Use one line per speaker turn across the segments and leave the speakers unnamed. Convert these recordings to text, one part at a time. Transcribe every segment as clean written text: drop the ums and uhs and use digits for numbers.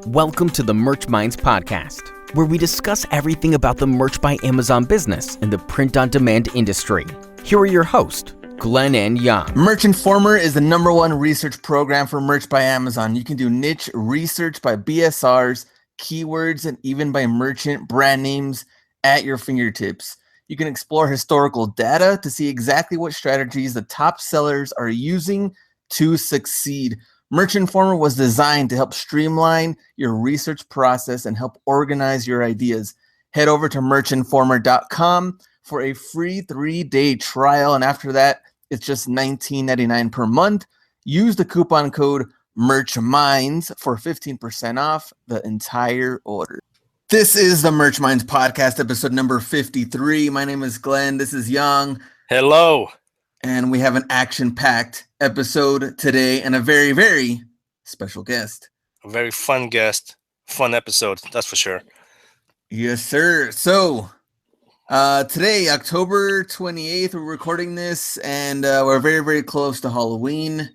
Welcome to the Merch Minds podcast, where we discuss everything about the Merch by Amazon business and the print-on-demand industry. Here are your hosts, Glenn and Young.
Merch Informer is the #1 research program for Merch by Amazon. You can do niche research by BSRs, keywords, and even by merchant brand names at your fingertips. You can explore historical data to see exactly what strategies the top sellers are using to succeed. Merch Informer was designed to help streamline your research process and help organize your ideas. Head over to merchinformer.com for a free 3-day trial, and after that, it's just $19.99 per month. Use the coupon code MERCHMINDS for 15% off the entire order. This is the Merch Minds podcast, episode number 53. My name is Glenn. This is Young.
Hello.
And we have an action-packed episode today and a very, very special guest.
A very fun guest. Fun episode, that's for sure.
Yes, sir. So today, October 28th, we're recording this, and we're very, very close to Halloween.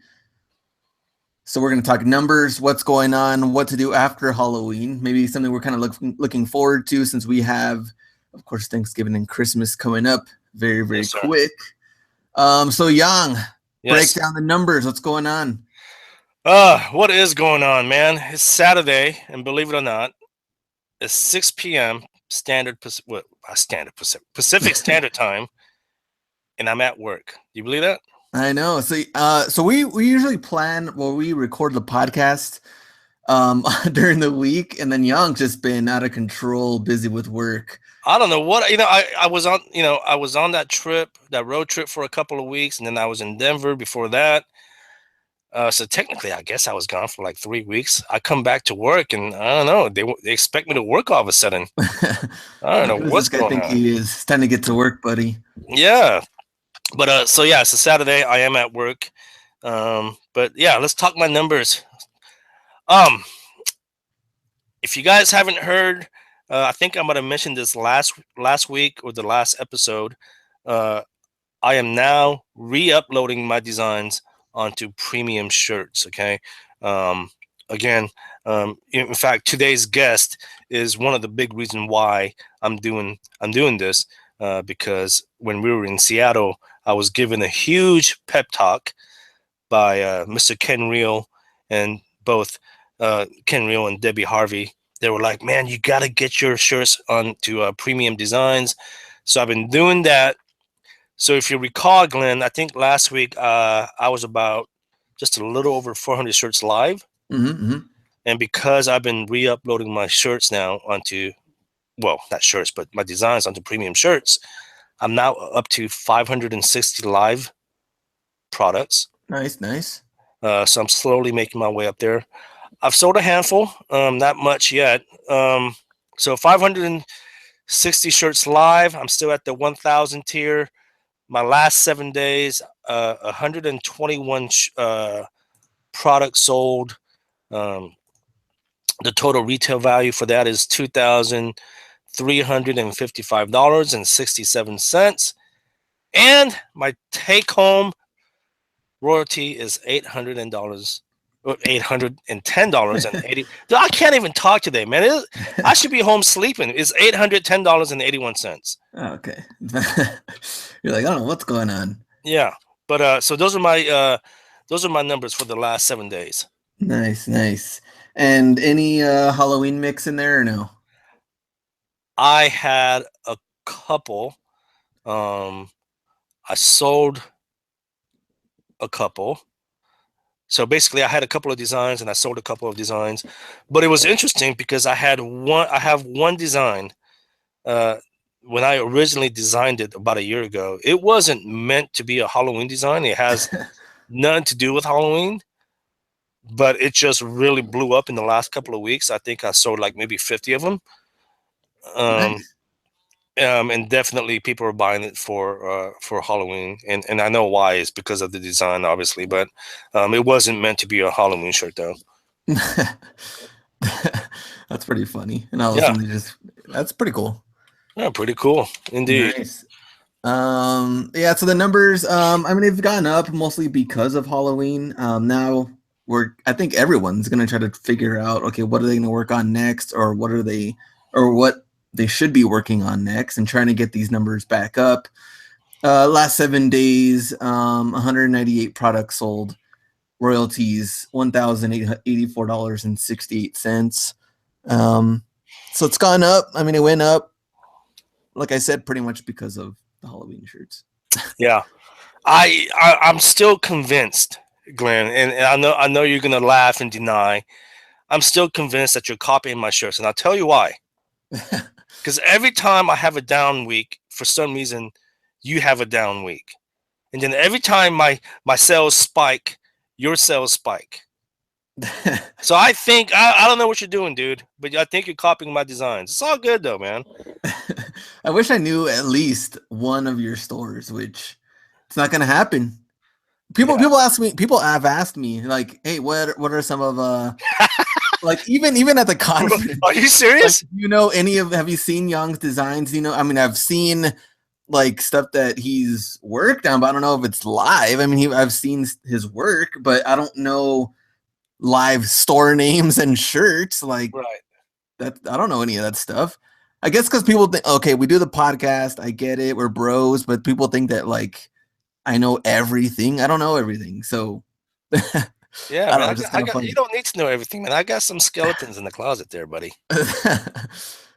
So we're going to talk numbers, what's going on, what to do after Halloween, maybe something we're kind of looking forward to since we have, of course, Thanksgiving and Christmas coming up very, very quick. So Young, break down the numbers. What's going on?
What is going on, man? It's Saturday, and believe it or not, it's 6 p.m. Pacific Standard Time, and I'm at work. You believe that?
I know. So we usually plan we record the podcast during the week, and then Young's just been out of control, busy with work.
I don't know what, I was on that road trip for a couple of weeks, and then I was in Denver before that. So technically, I guess I was gone for like 3 weeks. I come back to work, and I don't know, they expect me to work all of a sudden. I don't know what's going on.
He is. It's time to get to work, buddy.
Yeah. But so it's a Saturday. I am at work. But yeah, let's talk my numbers. If you guys haven't heard, I think I might have mentioned this last week or the last episode. I am now re-uploading my designs onto premium shirts. Okay. In fact, today's guest is one of the big reasons why I'm doing this. Because when we were in Seattle, I was given a huge pep talk by Mr. Ken Reil, and both Ken Reil and Debbie Harvey. They were like, man, you got to get your shirts onto premium designs. So I've been doing that. So if you recall, Glenn, I think last week I was about just a little over 400 shirts live.
Mm-hmm.
And because I've been re-uploading my shirts now onto, well, not shirts, but my designs onto premium shirts, I'm now up to 560 live products.
Nice.
So I'm slowly making my way up there. I've sold a handful, not much yet. So 560 shirts live. I'm still at the 1,000 tier. My last 7 days, 121 products sold. The total retail value for that is $2,355.67. And my take-home royalty is $810.80. I can't even talk today, man. I should be home sleeping. It's $810.81.
Okay. You're like, I don't know what's going on.
Yeah, but so those are my numbers for the last 7 days.
Nice. And any Halloween mix in there or no?
I had a couple. I sold a couple. So basically, I had a couple of designs and I sold a couple of designs. But it was interesting because I have one design. When I originally designed it about a year ago, it wasn't meant to be a Halloween design. It has nothing to do with Halloween. But it just really blew up in the last couple of weeks. I think I sold like maybe 50 of them.
Nice.
And definitely people are buying it for Halloween. And I know why. It's because of the design, obviously. But it wasn't meant to be a Halloween shirt, though.
That's pretty funny. And all of a sudden that's pretty cool.
Yeah, pretty cool. Indeed.
Nice. So the numbers, they've gone up mostly because of Halloween. Now I think everyone's gonna try to figure out, okay, what are they gonna work on next, or what they should be working on next, and trying to get these numbers back up. Last 7 days, 198 products sold, royalties $1,084.68. So it's gone up. I mean, it went up, like I said, pretty much because of the Halloween shirts.
Yeah, I'm still convinced, Glenn, and I know you're gonna laugh and deny. I'm still convinced that you're copying my shirts, and I'll tell you why. Because every time I have a down week, for some reason, you have a down week, and then every time my sales spike, your sales spike. So I think I don't know what you're doing, dude, but I think you're copying my designs. It's all good though, man.
I wish I knew at least one of your stores, which it's not gonna happen. People have asked me, like, hey, what are some of like even at the conference?
Are you serious?
Like, have you seen Young's designs? I mean, I've seen like stuff that he's worked on, but I don't know if it's live. I mean, I've seen his work, but I don't know live store names and shirts like
Right.
that. I don't know any of that stuff. I guess because people think, okay, we do the podcast, I get it, we're bros, but people think that like I know everything. I don't know everything, so
Yeah, man, you don't need to know everything, man. I got some skeletons in the closet there, buddy.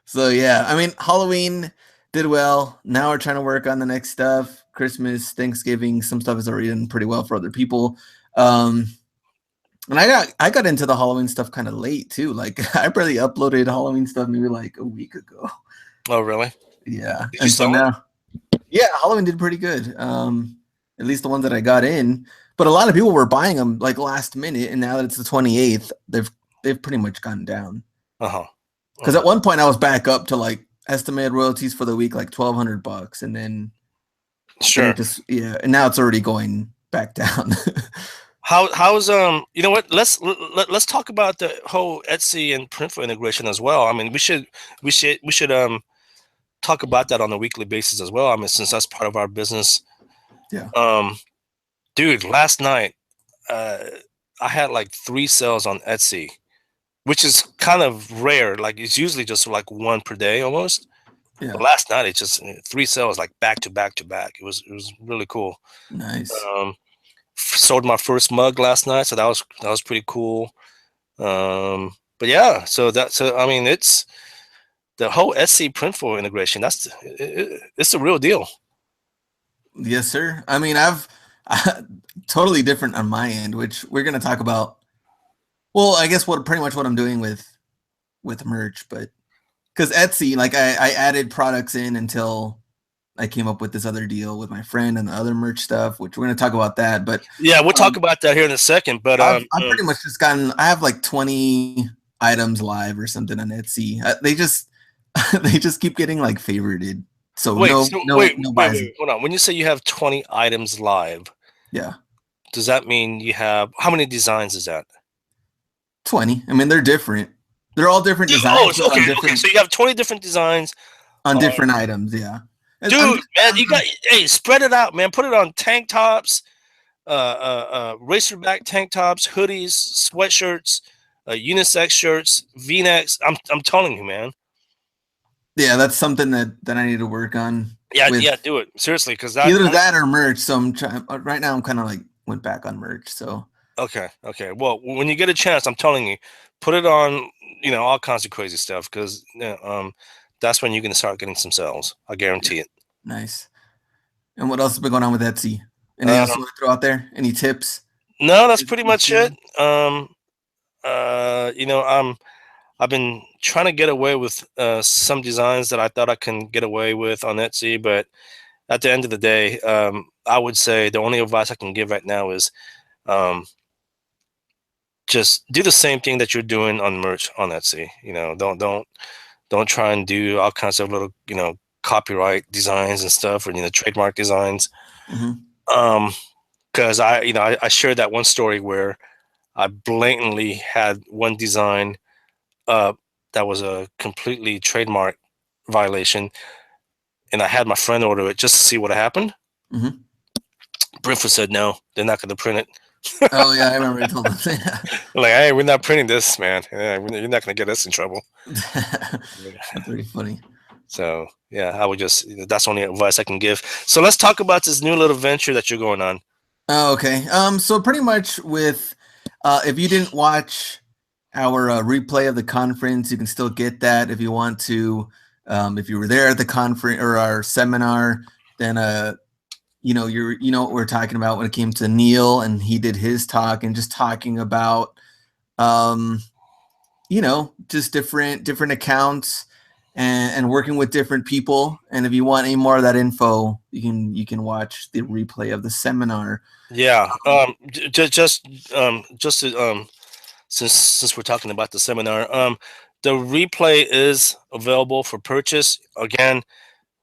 So yeah, I mean, Halloween did well. Now we're trying to work on the next stuff. Christmas, Thanksgiving, some stuff is already done pretty well for other people. And I got into the Halloween stuff kind of late too. Like I barely uploaded Halloween stuff maybe like a week ago.
Oh, really?
Yeah.
Did you sell
now, yeah, Halloween did pretty good. At least the ones that I got in. But a lot of people were buying them like last minute, and now that it's the 28th, they've pretty much gone down. Because at one point I was back up to like estimated royalties for the week like $1,200, and then
sure,
and now it's already going back down.
How's you know what? Let's talk about the whole Etsy and Printful integration as well. I mean, we should talk about that on a weekly basis as well. I mean, since that's part of our business.
Yeah.
Dude, last night I had like 3 sales on Etsy, which is kind of rare. Like it's usually just like 1 per day almost.
Yeah.
But last night it's just 3 sales like back to back to back. It was really cool.
Nice.
Sold my first mug last night, so that was pretty cool. But yeah, I mean, it's the whole Etsy Printful integration. It's a real deal.
Yes, sir. I mean, I've totally different on my end, which we're going to talk about. Well, I guess pretty much what I'm doing with merch, but because Etsy, like I added products in until I came up with this other deal with my friend and the other merch stuff, which we're going to talk about that. But
yeah, we'll talk about that here in a second. But
I've pretty much just I have like 20 items live or something on Etsy. They just keep getting like favorited. So
wait,
wait,
hold on. When you say you have 20 items live,
yeah,
does that mean you have how many designs is that?
20. I mean, they're different. They're all different designs.
Oh, okay. So you have 20 different designs
on different items. Yeah,
dude, man, spread it out, man. Put it on tank tops, racerback tank tops, hoodies, sweatshirts, unisex shirts, V-necks. I'm telling you, man.
Yeah, that's something that I need to work on.
Yeah, do it seriously, because
either that or merch. So I'm trying right now. I'm kind of like went back on merch. So
okay. Well, when you get a chance, I'm telling you, put it on. All kinds of crazy stuff, because that's when you're gonna start getting some sales. I guarantee it. Nice.
And what else has been going on with Etsy? Anything else you want to throw out there? Any tips?
No, that's pretty much it. I've been trying to get away with some designs that I thought I can get away with on Etsy, but at the end of the day, I would say the only advice I can give right now is just do the same thing that you're doing on merch on Etsy. Don't try and do all kinds of little copyright designs and stuff, or trademark designs. Because I shared that one story where I blatantly had one design that was a completely trademark violation, and I had my friend order it just to see what happened. Printful said no, they're not going to print it.
Oh yeah, I remember you told us. Yeah.
Like, hey, we're not printing this, man. Yeah, you're not gonna get us in trouble.
That's pretty funny.
So yeah, I would just that's the only advice I can give. So let's talk about this new little venture that you're going on.
Oh, okay. So pretty much with, if you didn't watch our replay of the conference, you can still get that if you want to. If you were there at the conference or our seminar, then you know what we're talking about when it came to Neil, and he did his talk and just talking about um, just different accounts and working with different people. And if you want any more of that info, you can watch the replay of the seminar.
Yeah. Just to, since we're talking about the seminar, the replay is available for purchase. Again,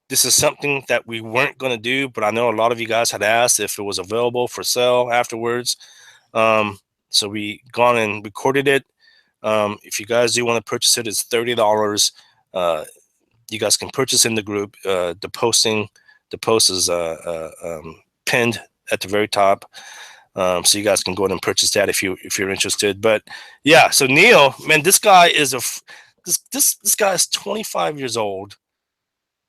this is something that we weren't going to do, but I know a lot of you guys had asked if it was available for sale afterwards. So we gone and recorded it. If you guys do want to purchase it, it's $30. You guys can purchase in the group. The post is pinned at the very top. So you guys can go ahead and purchase that if you're interested. But yeah, so Neil, man, this guy is this guy is 25 years old,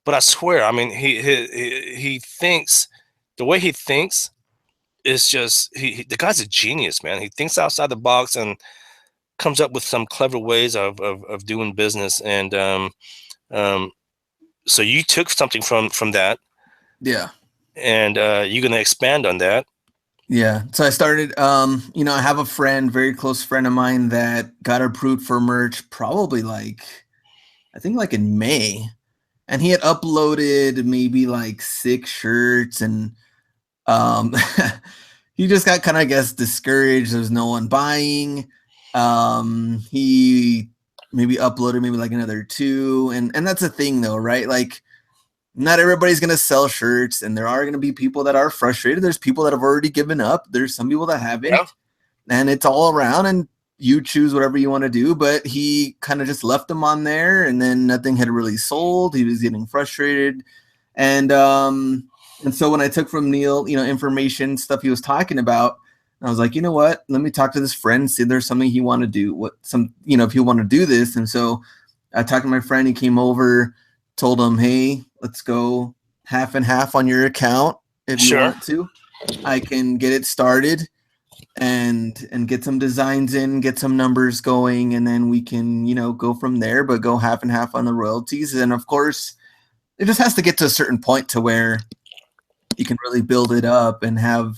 but I swear, I mean, he thinks the way he thinks is just the guy's a genius, man. He thinks outside the box and comes up with some clever ways of doing business. And um, so you took something from that,
Yeah.
and you're gonna expand on that.
Yeah. So I started, I have a friend, very close friend of mine that got approved for merch probably I think like in May. And he had uploaded maybe like 6 shirts, and um he just got kind of, I guess, discouraged. There's no one buying. He maybe uploaded maybe like another 2. And that's a thing though, right? Like, not everybody's going to sell shirts, and there are going to be people that are frustrated. There's people that have already given up. There's some people that haven't.
Yeah.
And it's all around, and you choose whatever you want to do. But he kind of just left them on there, and then nothing had really sold. He was getting frustrated. And so when I took from Neil, information, stuff he was talking about, I was like, you know what? Let me talk to this friend, see if there's something he want to do. If he want to do this. And so I talked to my friend. He came over, told him, hey, let's go half and half on your account if you want to. I can get it started and get some designs in, get some numbers going, and then we can, go from there, but go half and half on the royalties. And of course, it just has to get to a certain point to where you can really build it up and have,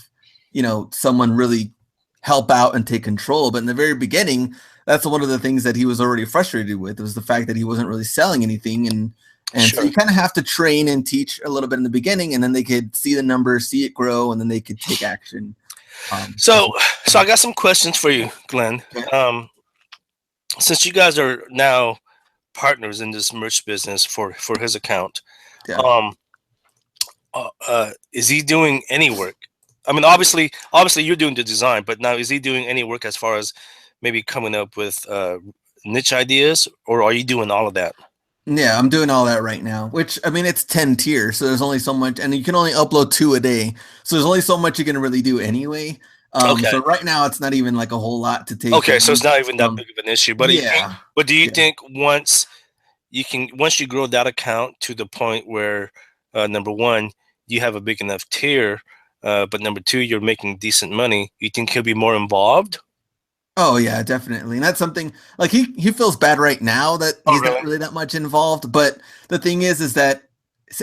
someone really help out and take control. But in the very beginning, that's one of the things that he was already frustrated with, was the fact that he wasn't really selling anything. And so you kind of have to train and teach a little bit in the beginning, and then they could see the numbers, see it grow, and then they could take action.
So I got some questions for you, Glenn.
Okay.
Since you guys are now partners in this merch business for his account,
Yeah.
Is he doing any work? I mean, obviously you're doing the design, but now is he doing any work as far as maybe coming up with niche ideas, or are you doing all of that?
Yeah, I'm doing all that right now, which, I mean, it's 10 tiers, so there's only so much, and you can only upload 2 a day. So there's only so much you can really do anyway.
Okay.
So right now it's not even like a whole lot to take.
Okay, so it's not even that big of an issue. But
yeah.
But do you think once you grow that account to the point where number one, you have a big enough tier, but number 2, you're making decent money, you think he'll be more involved?
Oh yeah, definitely. And that's something, like, he feels bad right now that he's not really that much involved. But the thing is that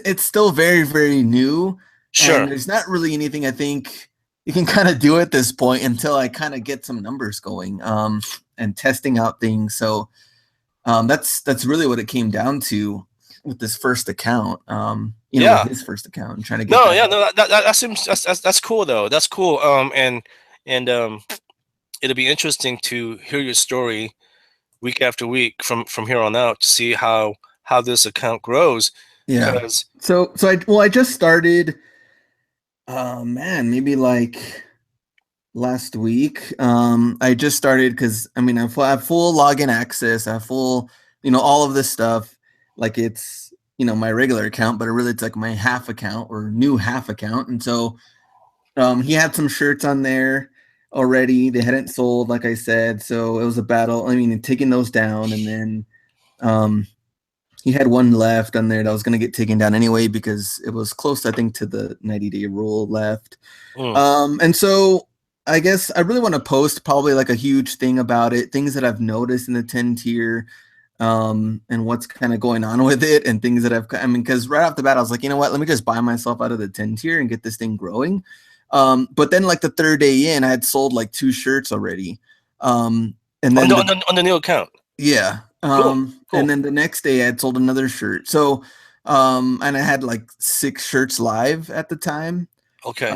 it's still very, very new.
Sure.
And there's not really anything I think you can kind of do at this point until I kind of get some numbers going, and testing out things. So that's really what it came down to with this first account. With his first account, and trying to get
that seems that's cool though. That's cool. And it'll be interesting to hear your story week after week from here on out to see how this account grows.
Yeah. So I just started, maybe like last week. I just started because, I mean, I have full login access. I have full, all of this stuff. Like, it's, my regular account, but it's like my half account or new half account. And so he had some shirts on there. already. They hadn't sold, like I said, so it was a battle. I mean, taking those down, and then he had one left on there that was going to get taken down anyway because it was close, I think, to the 90-day rule left. And so I guess I really want to post probably like a huge thing about it, things that I've noticed in the 10 tier, and what's kind of going on with it, and things that because right off the bat, I was like, you know what, let me just buy myself out of the 10 tier and get this thing growing. But then like the third day in, I had sold like 2 shirts already. And then
on the new account.
Yeah.
Cool.
And then the next day I had sold another shirt. So, and I had like 6 shirts live at the time.
Okay.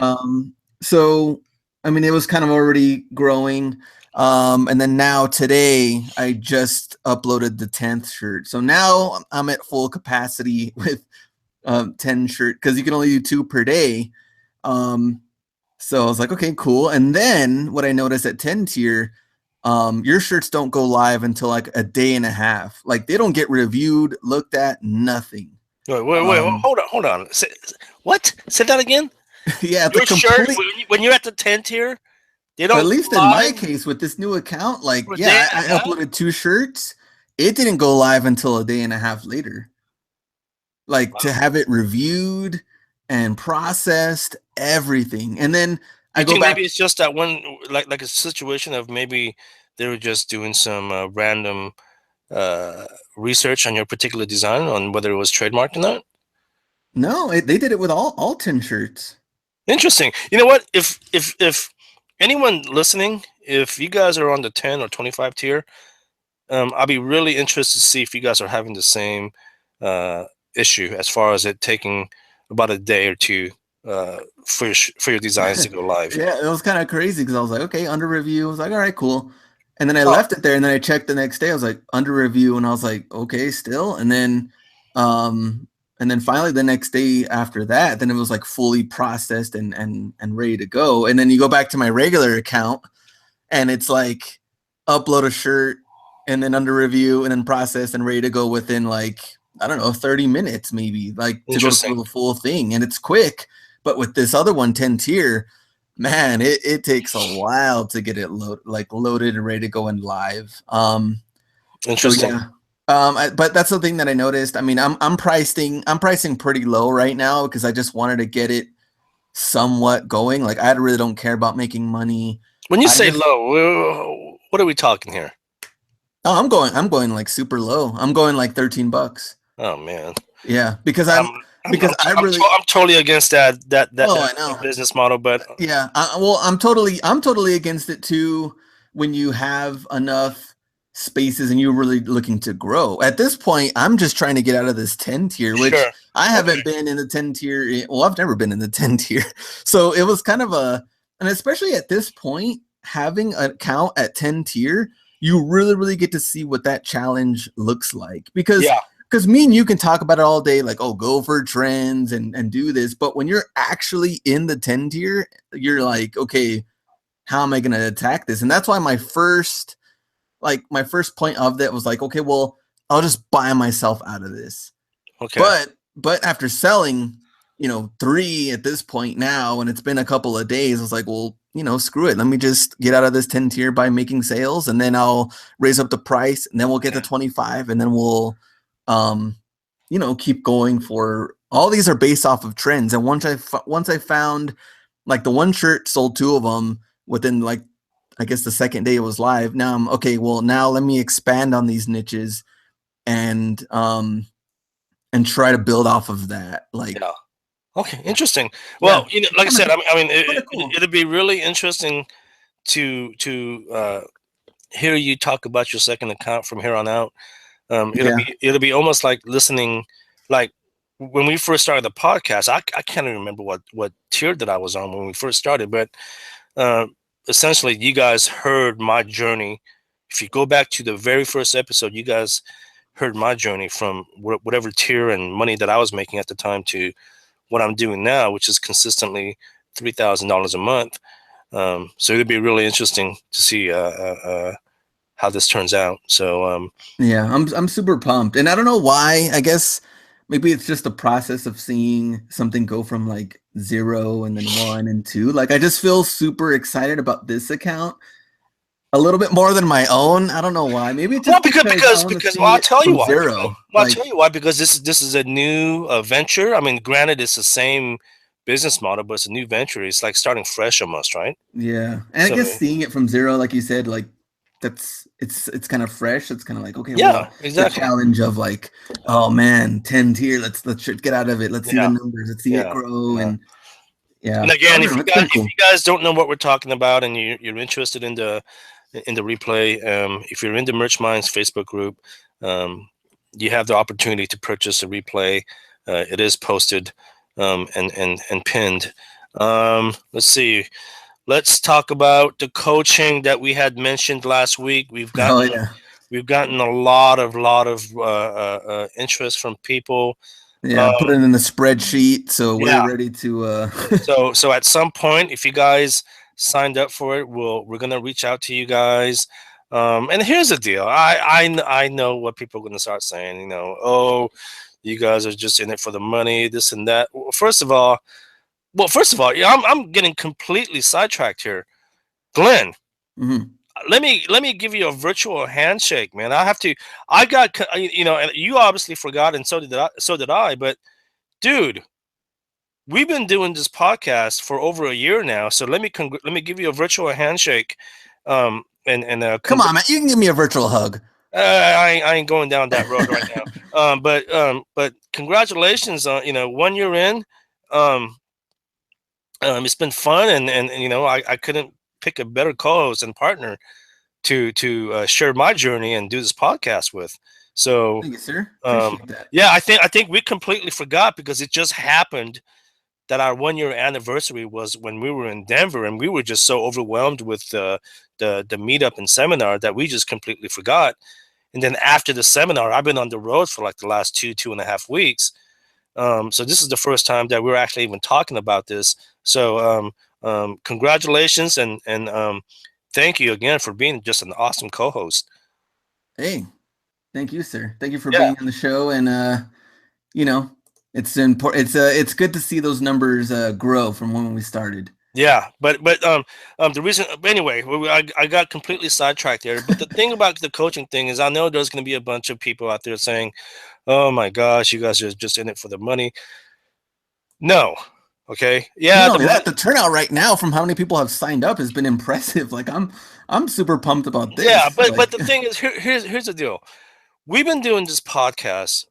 So, I mean, it was kind of already growing. And then now today I just uploaded the 10th shirt. So now I'm at full capacity with 10 shirt because you can only do 2 per day. So I was like, okay, cool. And then what I noticed at 10 tier, your shirts don't go live until like a day and a half. Like they don't get reviewed, looked at, nothing.
Wait, hold on. What? Say that again?
Yeah,
your shirt, when you're at the 10 tier, they don't.
At least in my case with this new account, like, yeah, I uploaded 2 shirts. It didn't go live until a day and a half later. Like to have it reviewed and processed, everything. And then I go back.
Maybe it's just that one, like a situation of maybe they were just doing some random research on your particular design on whether it was trademarked or not.
No, they did it with all 10 shirts.
Interesting. You know what? If anyone listening, if you guys are on the 10 or 25 tier, I'll be really interested to see if you guys are having the same issue as far as it taking about a day or two for your designs to go live.
Yeah, it was kind of crazy because I was like, okay, under review. I was like, all right, cool. And then I left it there, and then I checked the next day. I was like, under review, and I was like, okay, still. And then finally the next day after that, then it was like fully processed and ready to go. And then you go back to my regular account, and it's like upload a shirt, and then under review, and then processed and ready to go within like, I don't know, 30 minutes maybe, like to go through the full thing. And it's quick. But with this other one, 10 tier, man, it takes a while to get it loaded and ready to go in live.
Interesting.
So yeah. But that's the thing that I noticed. I mean, I'm pricing pretty low right now because I just wanted to get it somewhat going. Like I really don't care about making money.
When you say low, what are we talking here?
Oh, I'm going like super low. I'm going like $13.
Oh man.
Yeah, because I'm
totally against that
I know.
business model, but
yeah, I'm totally against it too. When you have enough spaces and you're really looking to grow. At this point, I'm just trying to get out of this 10 tier, which I haven't been in the 10 tier. Well, I've never been in the 10 tier, so it was kind of and especially at this point, having an account at 10 tier, you really get to see what that challenge looks like because. Yeah. Because me and you can talk about it all day, like, oh, go for trends and do this. But when you're actually in the 10 tier, you're like, okay, how am I going to attack this? And that's why my first point of that was like, okay, well, I'll just buy myself out of this.
Okay.
But after selling, 3 at this point now, and it's been a couple of days, I was like, well, screw it. Let me just get out of this 10 tier by making sales, and then I'll raise up the price, and then we'll get to 25, and then we'll keep going for all these are based off of trends. And once I found like the one shirt sold 2 of them within like, I guess the second day it was live. Now I'm okay. Well, now let me expand on these niches and try to build off of that. Like,
yeah. Okay. Interesting. Well, like I said, I mean, it'd be really interesting to hear you talk about your second account from here on out. It'll be almost like listening, like when we first started the podcast. I can't even remember what tier that I was on when we first started, but essentially, you guys heard my journey. If you go back to the very first episode, you guys heard my journey from whatever tier and money that I was making at the time to what I'm doing now, which is consistently $3,000 a month. So it'd be really interesting to see how this turns out. So
yeah, I'm super pumped, and I don't know why. I guess maybe it's just the process of seeing something go from like 0 and then 1 and 2. Like I just feel super excited about this account a little bit more than my own. I don't know why. Maybe it's just
because
well,
I'll tell you why.
0.
I'll tell you why, because this is a new venture. I mean, granted, it's the same business model, but it's a new venture. It's like starting fresh almost, right?
Yeah, and I guess seeing it from 0, like you said, like it's kind of fresh. It's kind of like, okay, well,
exactly.
The challenge of like, oh man, 10 tier. Let's get out of it. Let's see the numbers. Let's see it grow. And
and again, if you guys don't know what we're talking about and you're interested in the replay, if you're in the Merch Minds Facebook group, you have the opportunity to purchase a replay. It is posted and pinned. Let's see. Let's talk about the coaching that we had mentioned last week. We've gotten a lot of interest from people.
Yeah, put it in the spreadsheet, so we're ready to.
So at some point, if you guys signed up for it, we're gonna reach out to you guys. And here's the deal: I know what people are gonna start saying. You know, oh, you guys are just in it for the money, this and that. First of all, yeah, I'm getting completely sidetracked here, Glenn.
Mm-hmm.
Let me give you a virtual handshake, man. I got, you know, and you obviously forgot, and so did I. But dude, we've been doing this podcast for over a year now. So let me give you a virtual handshake. Come
on, man, you can give me a virtual hug.
I ain't going down that road right now. But congratulations on 1 year in. It's been fun, and you know, I couldn't pick a better co-host and partner to share my journey and do this podcast with. So
thank you, sir. Appreciate that.
Yeah, I think we completely forgot, because it just happened that our 1 year anniversary was when we were in Denver, and we were just so overwhelmed with the meetup and seminar that we just completely forgot. And then after the seminar, I've been on the road for like the last 2.5 weeks. So this is the first time that we're actually even talking about this. So congratulations, and thank you again for being just an awesome co-host.
Hey, thank you, sir. Thank you for being on the show. And you know, it's important. It's good to see those numbers grow from when we started.
Yeah, but the reason, anyway, I got completely sidetracked there. But the thing about the coaching thing is, I know there's going to be a bunch of people out there saying, "Oh my gosh, you guys are just in it for the money." No. Okay. Yeah.
The turnout right now from how many people have signed up has been impressive. Like I'm super pumped about this.
Yeah, but the thing is, here's the deal. We've been doing this podcast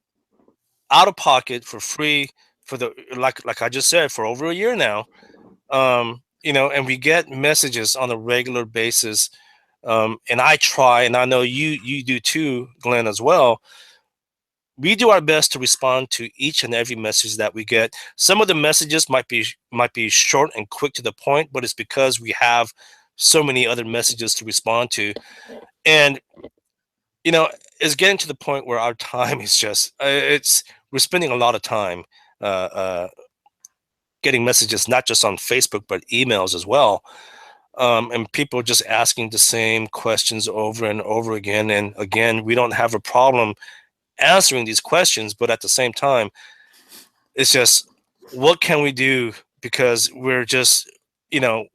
out of pocket for free for like I just said, for over a year now. You know, and we get messages on a regular basis. And I try, and I know you do too, Glenn, as well. We do our best to respond to each and every message that we get. Some of the messages might be short and quick to the point, but it's because we have so many other messages to respond to. And you know, it's getting to the point where our time is just we're spending a lot of time getting messages, not just on Facebook, but emails as well. And people just asking the same questions over and over again. And again, we don't have a problem answering these questions, but at the same time, it's just, what can we do? Because we're just, you know,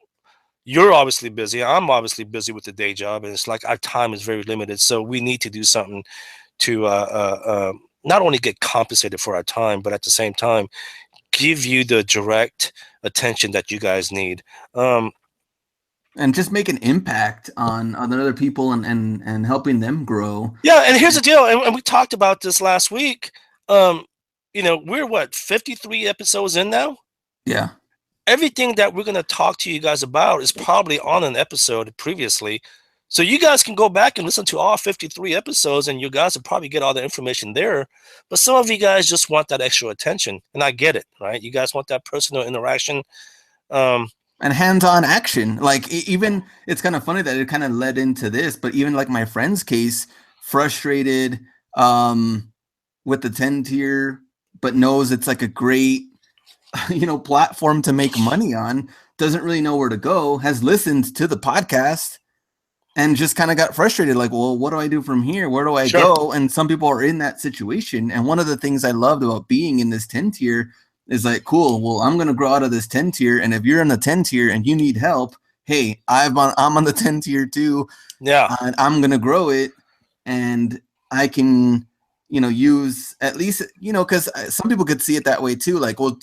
you're obviously busy. I'm obviously busy with the day job, and it's like our time is very limited. So we need to do something to not only get compensated for our time, but at the same time, give you the direct attention that you guys need.
And just make an impact on other people and helping them grow.
Yeah, and here's the deal, and we talked about this last week. You know, we're 53 episodes in now?
Yeah.
Everything that we're going to talk to you guys about is probably on an episode previously. So you guys can go back and listen to all 53 episodes, and you guys will probably get all the information there. But some of you guys just want that extra attention, and I get it, right? You guys want that personal interaction.
And hands-on action. Like, even it's kind of funny that it kind of led into this, but even like my friend's case, frustrated with the 10 tier, but knows it's like a great, you know, platform to make money on, doesn't really know where to go, has listened to the podcast and just kind of got frustrated. Like, well, what do I do from here? Where do I go? And some people are in that situation. And one of the things I loved about being in this 10 tier It's like, cool. Well, I'm gonna grow out of this 10 tier, and if you're in the 10 tier and you need help, hey, I'm on the 10 tier too,
Yeah.
and I'm gonna grow it, and I can, use at least, because some people could see it that way too. Like, well,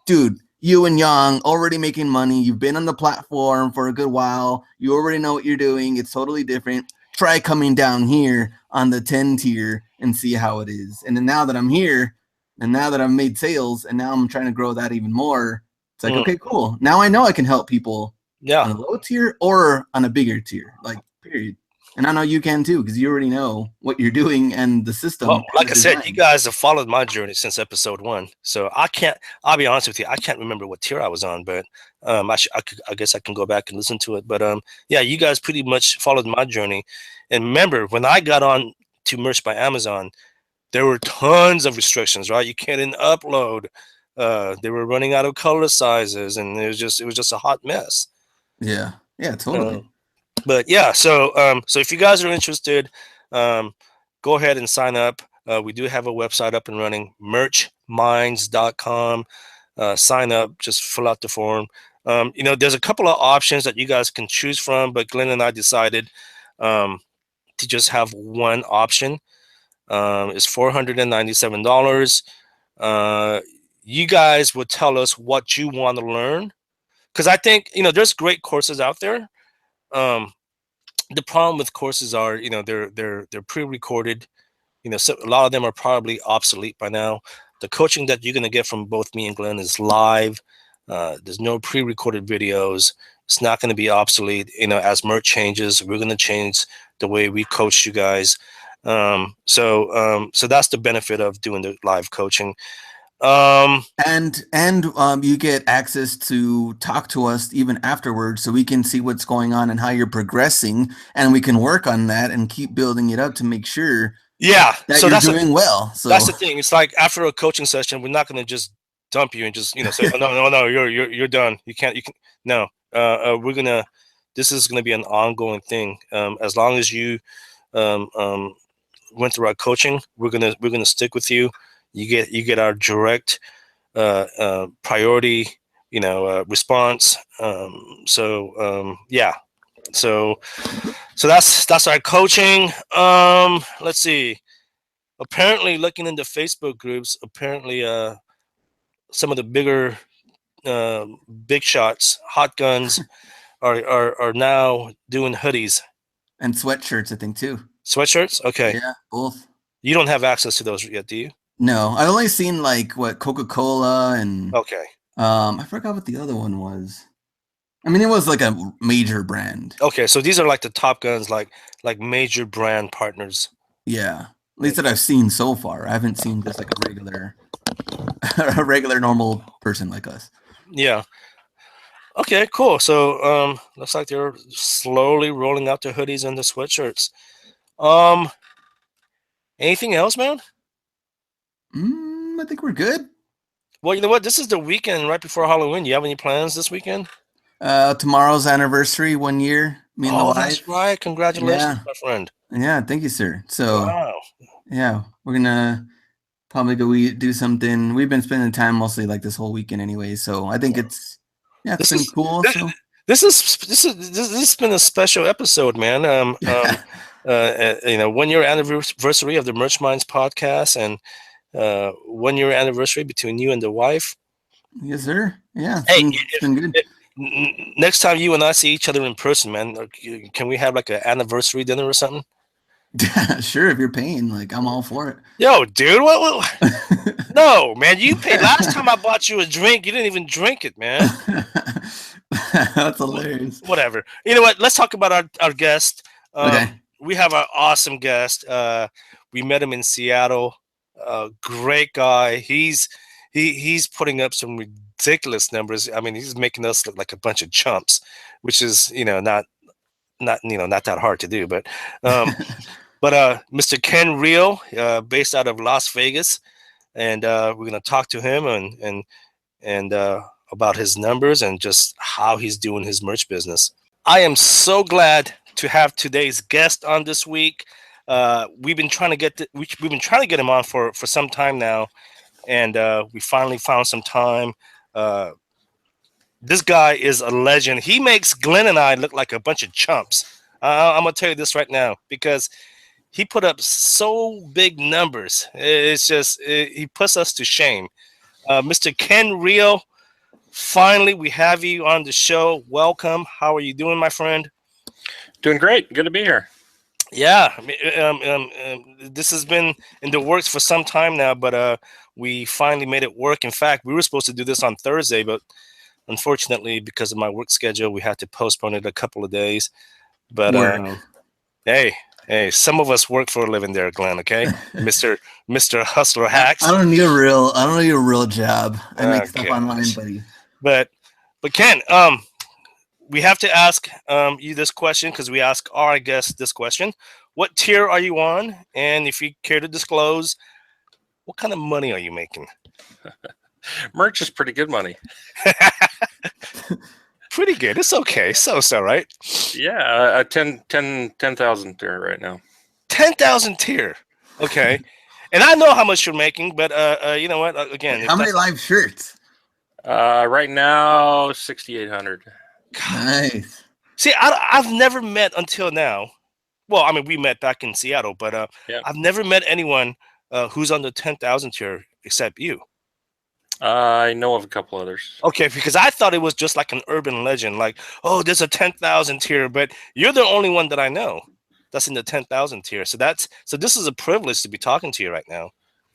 dude, you and Young already making money. You've been on the platform for a good while. You already know what you're doing. It's totally different. Try coming down here on the 10 tier and see how it is. And then now that I'm here, and now that I've made sales, and now I'm trying to grow that even more, it's like, okay, cool. Now I know I can help people on a low tier or on a bigger tier, like, period. And I know you can too, because you already know what you're doing and the system.
Well, like I said, you guys have followed my journey since episode 1. So I'll be honest with you, I can't remember what tier I was on, but I guess I can go back and listen to it. But yeah, you guys pretty much followed my journey. And remember, when I got on to Merch by Amazon, there were tons of restrictions, right? You can't upload. They were running out of color sizes, and it was just a hot mess.
Yeah, totally.
But yeah, so if you guys are interested, go ahead and sign up. We do have a website up and running, merchminds.com. Sign up, just fill out the form. There's a couple of options that you guys can choose from, but Glenn and I decided to just have one option. It's $497. You guys would tell us what you want to learn, because I think there's great courses out there. The problem with courses are, they're pre-recorded. So a lot of them are probably obsolete by now. The coaching that you're going to get from both me and Glenn is live. There's no pre-recorded videos. It's not going to be obsolete. As merch changes, we're going to change the way we coach you guys. So that's the benefit of doing the live coaching.
And you get access to talk to us even afterwards, so we can see what's going on and how you're progressing, and we can work on that and keep building it up to make sure that you're doing well. So
that's the thing. It's like after a coaching session, we're not going to just dump you and just say, no, you're done. You can no. We're gonna. This is going to be an ongoing thing. As long as you went through our coaching, we're gonna stick with you. You get our direct priority, response. Yeah. So that's our coaching. Let's see. Apparently, looking into Facebook groups, apparently some of the bigger big shots, hot guns, are now doing hoodies
and sweatshirts, I think too.
Sweatshirts? Okay.
Yeah, both.
You don't have access to those yet, do you?
No, I've only seen like what Coca-Cola and
okay.
I forgot what the other one was. I mean, it was like a major brand.
Okay, so these are like the top guns, like major brand partners.
Yeah, at least that I've seen so far. I haven't seen just like a regular normal person like us.
Yeah. Okay, cool. So looks like they're slowly rolling out the hoodies and the sweatshirts. Anything else, man?
I think we're good.
Well, you know what? This is the weekend right before Halloween. You have any plans this weekend?
Tomorrow's anniversary, 1 year. Me and the wife.
That's right. Congratulations, my friend.
Yeah, thank you, sir. So, yeah, we're gonna probably go do something. We've been spending time mostly like this whole weekend anyway. So I think it's been cool.
This has been a special episode, man. 1 year anniversary of the Merch Minds podcast, and 1 year anniversary between you and the wife.
Yes, sir. Yeah, it's been good.
Next time you and I see each other in person, man, can we have like an anniversary dinner or something?
Sure, if you're paying, like, I'm all for it.
Yo, dude, what? No, man, you paid. Last time I bought you a drink, you didn't even drink it, man.
That's hilarious.
Whatever. You know what? Let's talk about our guest.
Okay.
We have our awesome guest. We met him in Seattle. Great guy. He's putting up some ridiculous numbers. I mean, he's making us look like a bunch of chumps, which is not that hard to do. But Mr. Ken Reil, based out of Las Vegas, and we're gonna talk to him and about his numbers and just how he's doing his merch business. I am so glad to have today's guest on this week. We've been trying to get him on for some time now, and we finally found some time. This guy is a legend. He makes Glenn and I look like a bunch of chumps. I'm gonna tell you this right now because he put up so big numbers. It's just he puts us to shame. Mr. Ken Reil, finally we have you on the show. Welcome. How are you doing, my friend?
Doing great. Good to be here.
Yeah, this has been in the works for some time now, but we finally made it work. In fact, we were supposed to do this on Thursday, but unfortunately, because of my work schedule, we had to postpone it a couple of days. But hey, some of us work for a living there, Glenn. Okay, Mister Hustler Hacks.
I don't need a real job. I make stuff online, buddy.
But Ken, we have to ask you this question because we ask our guests this question. What tier are you on? And if you care to disclose, what kind of money are you making?
Merch is pretty good money.
Pretty good. It's okay. So, right?
Yeah, 10,000 tier right now.
10,000 tier. Okay. And I know how much you're making, but you know what? Again,
how many live shirts?
Right now, 6,800.
Nice.
See, I've never met until now. Well, I mean, we met back in Seattle, but I've never met anyone who's on the 10,000 tier except you.
I know of a couple others.
Okay, because I thought it was just like an urban legend, like, oh, there's a 10,000 tier, but you're the only one that I know that's in the 10,000 tier. So this is a privilege to be talking to you right now.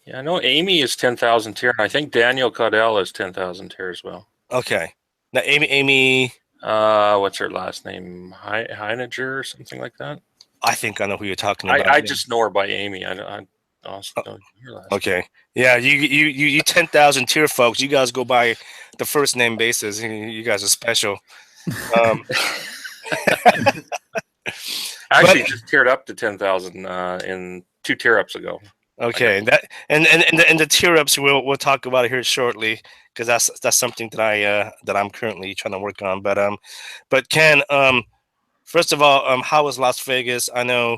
Yeah, I know Amy is 10,000 tier, and I think Daniel Caudell is 10,000 tier as well.
Okay. Now, Amy.
What's her last name? Heininger or something like that.
I think I know who you're talking about.
I just know her by Amy. I also don't know her last name.
Okay. Yeah, you 10,000 tier folks. You guys go by the first name basis. You guys are special.
Actually, just tiered up to 10,000 in 2 tier ups ago.
Okay, and the tier ups we'll talk about it here shortly because that's something that I'm currently trying to work on. But Ken, first of all, how was Las Vegas? I know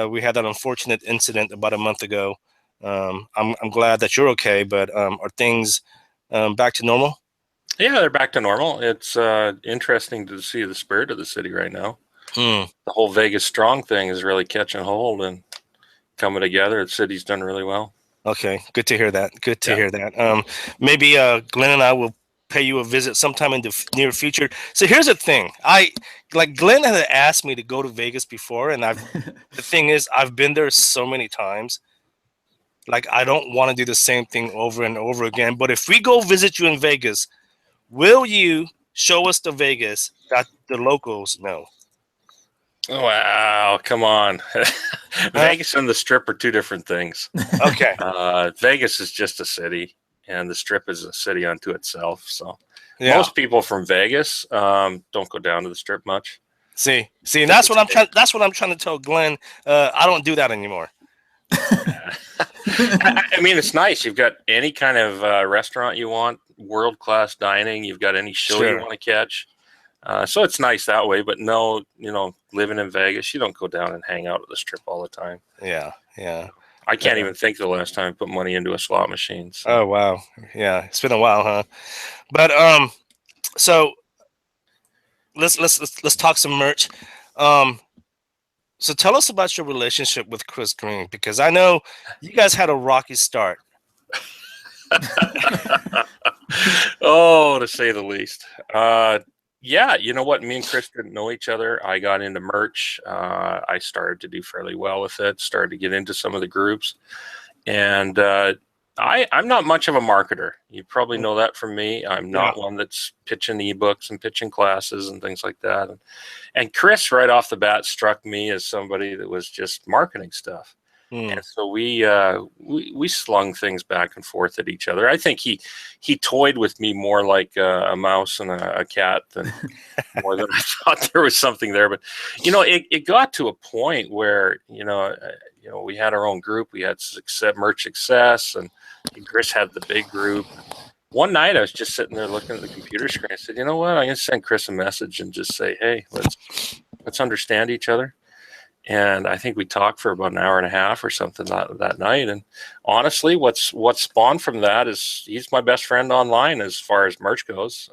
we had that unfortunate incident about a month ago. I'm glad that you're okay, but are things back to normal?
Yeah, they're back to normal. It's interesting to see the spirit of the city right now. The whole Vegas Strong thing is really catching hold and coming together. The city's done really well.
Okay, good to hear that. Good to hear that. Maybe Glenn and I will pay you a visit sometime in the near future. So here's the thing. Glenn had asked me to go to Vegas before, and the thing is, I've been there so many times. Like, I don't want to do the same thing over and over again. But if we go visit you in Vegas, will you show us the Vegas that the locals know?
Wow, come on. Vegas and the Strip are 2 different things.
Okay.
Vegas is just a city, and the Strip is a city unto itself. So most people from Vegas don't go down to the Strip much.
See, and that's what I'm trying. That's what I'm trying to tell Glenn. I don't do that anymore.
I mean, it's nice. You've got any kind of restaurant you want, world-class dining. You've got any show you want to catch. So it's nice that way, but no, living in Vegas, you don't go down and hang out at the Strip all the time.
Yeah.
I can't even think the last time I put money into a slot machine. So.
Oh, wow. Yeah, it's been a while, huh? But so let's talk some merch. So tell us about your relationship with Chris Green, because I know you guys had a rocky start.
Oh, to say the least. Yeah, you know what? Me and Chris didn't know each other. I got into merch. I started to do fairly well with it, started to get into some of the groups. And I'm not much of a marketer. You probably know that from me. I'm not one that's pitching ebooks and pitching classes and things like that. And Chris, right off the bat, struck me as somebody that was just marketing stuff. And so we slung things back and forth at each other. I think he toyed with me more like a mouse and a cat than more than I thought there was something there. But it got to a point where we had our own group. We had merch success, and Chris had the big group. One night I was just sitting there looking at the computer screen. I said, you know what? I'm going to send Chris a message and just say, hey, let's understand each other. And I think we talked for about an hour and a half or something that night. And honestly, what spawned from that is he's my best friend online as far as merch goes.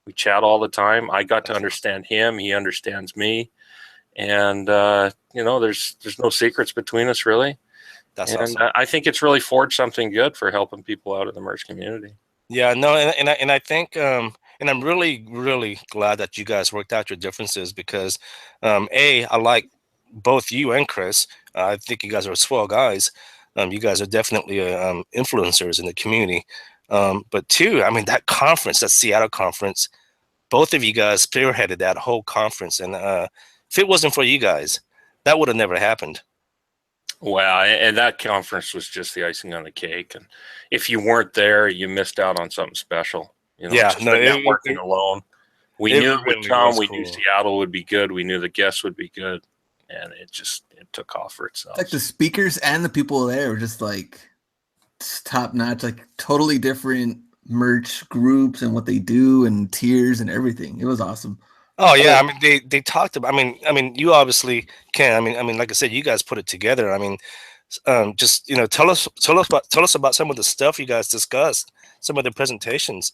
We chat all the time. I got to understand him. He understands me. And, there's no secrets between us, really.
That's
and
awesome.
I think it's really forged something good for helping people out in the merch community.
Yeah, no, and I think and I'm really, really glad that you guys worked out your differences because I like both you and Chris. I think you guys are swell guys. You guys are definitely influencers in the community. But two, I mean that conference, that Seattle conference, both of you guys spearheaded that whole conference, and if it wasn't for you guys, that would have never happened.
Well, and that conference was just the icing on the cake. And if you weren't there, you missed out on something special.
Yeah,
just the networking alone. We knew it would
really
come.
was
We
cool.
knew Seattle would be good. We knew the guests would be good. And it took off for itself.
Like the speakers and the people there were just like top notch, like totally different merch groups and what they do and tiers and everything. It was awesome.
Oh yeah, I mean they talked about. I mean you obviously can. I mean like I said, you guys put it together. I mean, just tell us about some of the stuff you guys discussed, some of the presentations.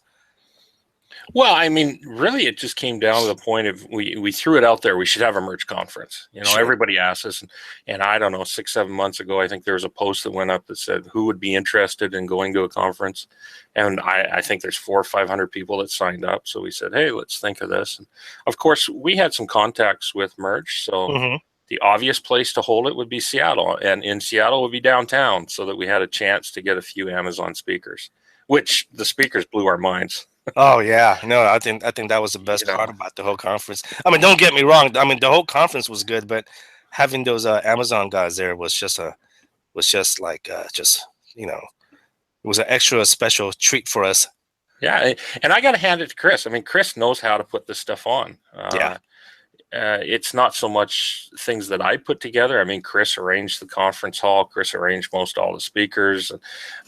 Well, I mean, really, it just came down to the point of we threw it out there. We should have a merch conference.
Sure.
Everybody asked us, and I don't know, 6-7 months ago, I think there was a post that went up that said who would be interested in going to a conference, and I think there's 400 or 500 people that signed up. So we said, hey, let's think of this. And of course, we had some contacts with merch, so the obvious place to hold it would be Seattle, and in Seattle would be downtown, so that we had a chance to get a few Amazon speakers, which the speakers blew our minds.
Oh yeah, no, I think that was the best part about the whole conference. I mean, don't get me wrong. I mean, the whole conference was good, but having those Amazon guys there was just it was an extra special treat for us.
Yeah, and I got to hand it to Chris. I mean, Chris knows how to put this stuff on.
Yeah.
It's not so much things that I put together. I mean, Chris arranged the conference hall. Chris arranged most all the speakers.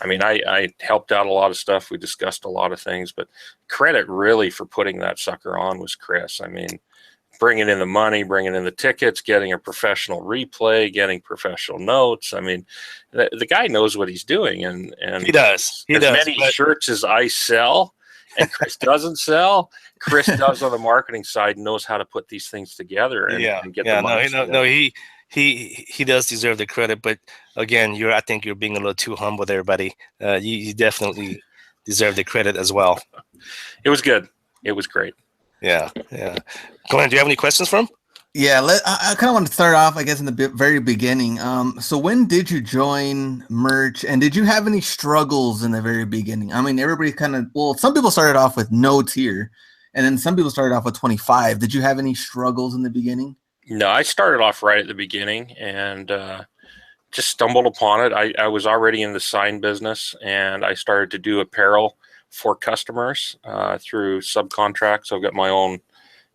I mean, I helped out a lot of stuff. We discussed a lot of things, but credit really for putting that sucker on was Chris. I mean, bringing in the money, bringing in the tickets, getting a professional replay, getting professional notes. I mean, the guy knows what he's doing, and
he does. He does.
Many shirts as I sell, and Chris doesn't sell. Chris does on the marketing side, knows how to put these things together and get the money.
He does deserve the credit, but again, I think you're being a little too humble there, buddy. You definitely deserve the credit as well.
It was good. It was great.
Yeah. Glenn, do you have any questions for him?
Yeah, I kind of want to start off, I guess, in the very beginning. So when did you join merch, and did you have any struggles in the very beginning? I mean, everybody some people started off with no tier, and then some people started off with 25. Did you have any struggles in the beginning?
No, I started off right at the beginning and just stumbled upon it. I was already in the sign business, and I started to do apparel for customers through subcontracts. So I've got my own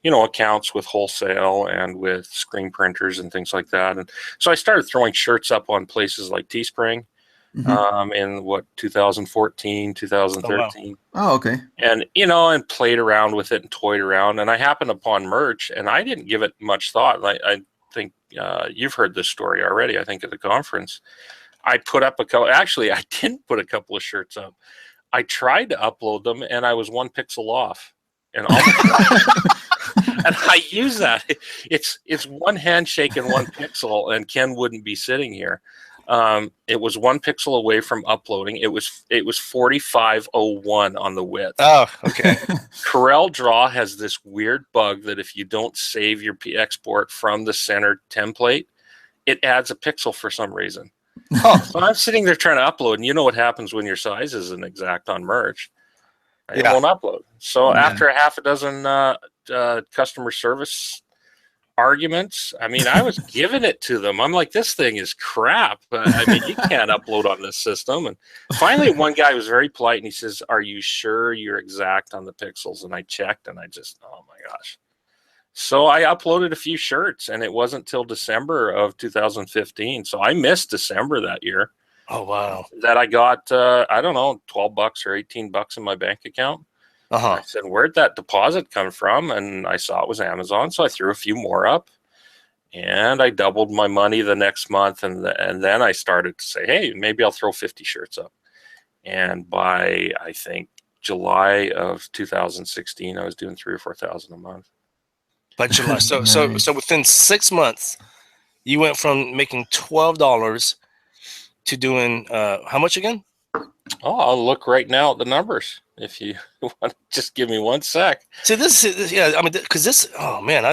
accounts with wholesale and with screen printers and things like that. And so I started throwing shirts up on places like Teespring in 2014, 2013.
Oh, okay.
And, and played around with it and toyed around. And I happened upon merch, and I didn't give it much thought. I think you've heard this story already, I think, at the conference. I put up actually, I didn't put a couple of shirts up. I tried to upload them, and I was 1 pixel off. And and I use that. It's one handshake and 1 pixel, and Ken wouldn't be sitting here. It was 1 pixel away from uploading. It was 4501 on the width.
Oh, okay.
Corel Draw has this weird bug that if you don't save your export from the center template, it adds a pixel for some reason. So I'm sitting there trying to upload, and you know what happens when your size isn't exact on merch. It won't upload. So after a half a dozen customer service arguments, I mean, I was giving it to them. I'm like, this thing is crap. I mean, you can't upload on this system. And finally, one guy was very polite, and he says, are you sure you're exact on the pixels? And I checked, and I just, oh my gosh. So I uploaded a few shirts, and it wasn't till December of 2015. So I missed December that year.
Oh, wow.
That I got, I don't know, $12 or $18 in my bank account. I said, where'd that deposit come from? And I saw it was Amazon. So I threw a few more up. And I doubled my money the next month, and then I started to say, hey, maybe I'll throw 50 shirts up. And by, I think, July of 2016, I was doing 3,000 or 4,000 a month.
By July. So
Nice.
so within 6 months, you went from making $12 to doing how much again?
Oh, I'll look right now at the numbers if you want to just give me 1 sec.
So this is, yeah, I mean, because this, oh man,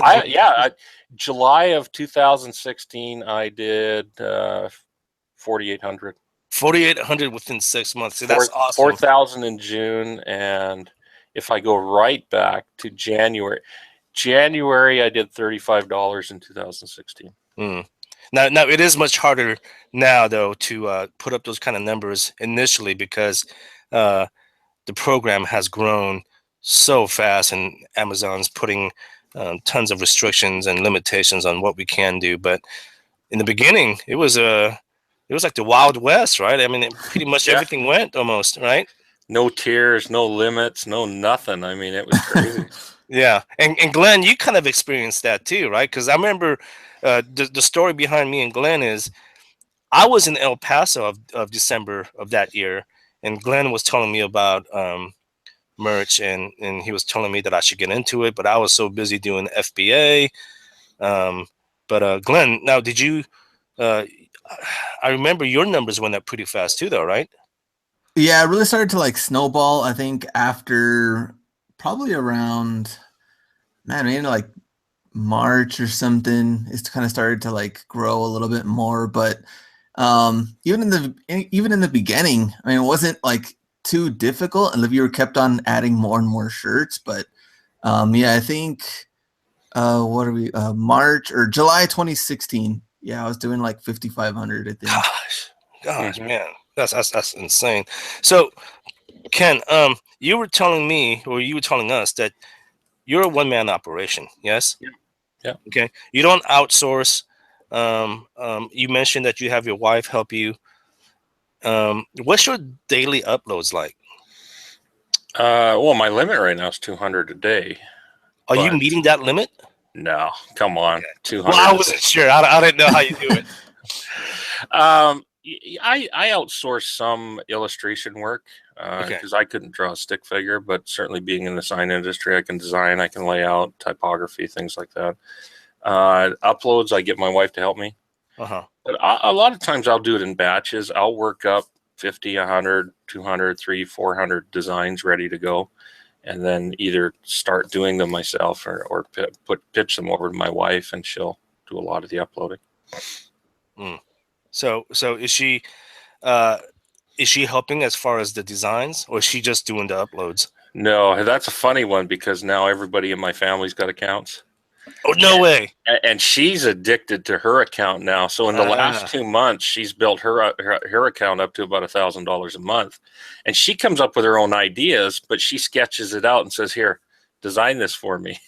July of 2016, I did 4,800.
4,800 within 6 months. So that's awesome.
4,000 in June, and if I go right back to January, I did $35 in 2016.
Now it is much harder now though to put up those kind of numbers initially because the program has grown so fast, and Amazon's putting tons of restrictions and limitations on what we can do. But in the beginning, it was like the Wild West, right? I mean, pretty much everything went almost, right?
No tiers, no limits, no nothing. I mean, it was crazy.
Yeah, and Glenn, you kind of experienced that too, right? Because I remember the story behind me and Glenn is I was in El Paso of December of that year, and Glenn was telling me about merch, and he was telling me that I should get into it, but I was so busy doing FBA. But Glenn, now did you? I remember your numbers went up pretty fast too, though, right?
Yeah, it really started to like snowball, I think, after probably around, man, maybe like March or something. It's kind of started to like grow a little bit more. But even in the beginning, I mean, it wasn't like too difficult, and the viewer kept on adding more and more shirts. But yeah, I think what are we? March or July 2016. Yeah, I was doing like 5,500, I think.
Gosh, man, that's insane. So, Ken, you were telling me, or you were telling us that you're a one-man operation. Yes.
Yeah.
Okay. You don't outsource. You mentioned that you have your wife help you. What's your daily uploads like?
Well, my limit right now is 200 a day.
Are you meeting that limit?
No, come on, okay. 200.
Well, I wasn't sure. I didn't know how you do it.
I outsource some illustration work because I couldn't draw a stick figure, but certainly being in the sign industry, I can design, I can lay out, typography, things like that. Uploads, I get my wife to help me. But a lot of times I'll do it in batches. I'll work up 50, 100, 200, 300, 400 designs ready to go, and then either start doing them myself or pitch them over to my wife, and she'll do a lot of the uploading.
So is she helping as far as the designs, or is she just doing the uploads?
No, that's a funny one because now everybody in my family's got accounts.
Oh, no way.
And she's addicted to her account now. So in the last 2 months, she's built her account up to about $1,000 a month. And she comes up with her own ideas, but she sketches it out and says, here, design this for me.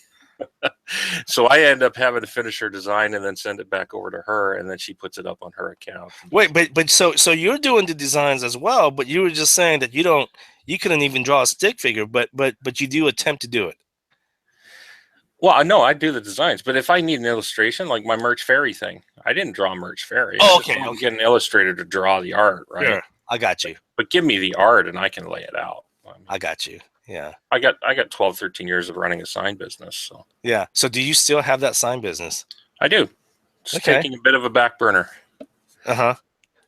So I end up having to finish her design and then send it back over to her, and then she puts it up on her account.
Wait, but so you're doing the designs as well, but you were just saying that you couldn't even draw a stick figure, but you do attempt to do it.
Well, no, I do the designs, but if I need an illustration, like my Merch Fairy thing, I didn't draw Merch Fairy.
Oh, okay.
I'll get an illustrator to draw the art, right?
Sure, I got you.
But give me the art and I can lay it out.
I got you. Yeah.
I got 12, 13 years of running a sign business. So
yeah. So do you still have that sign business?
I do. It's taking a bit of a back burner.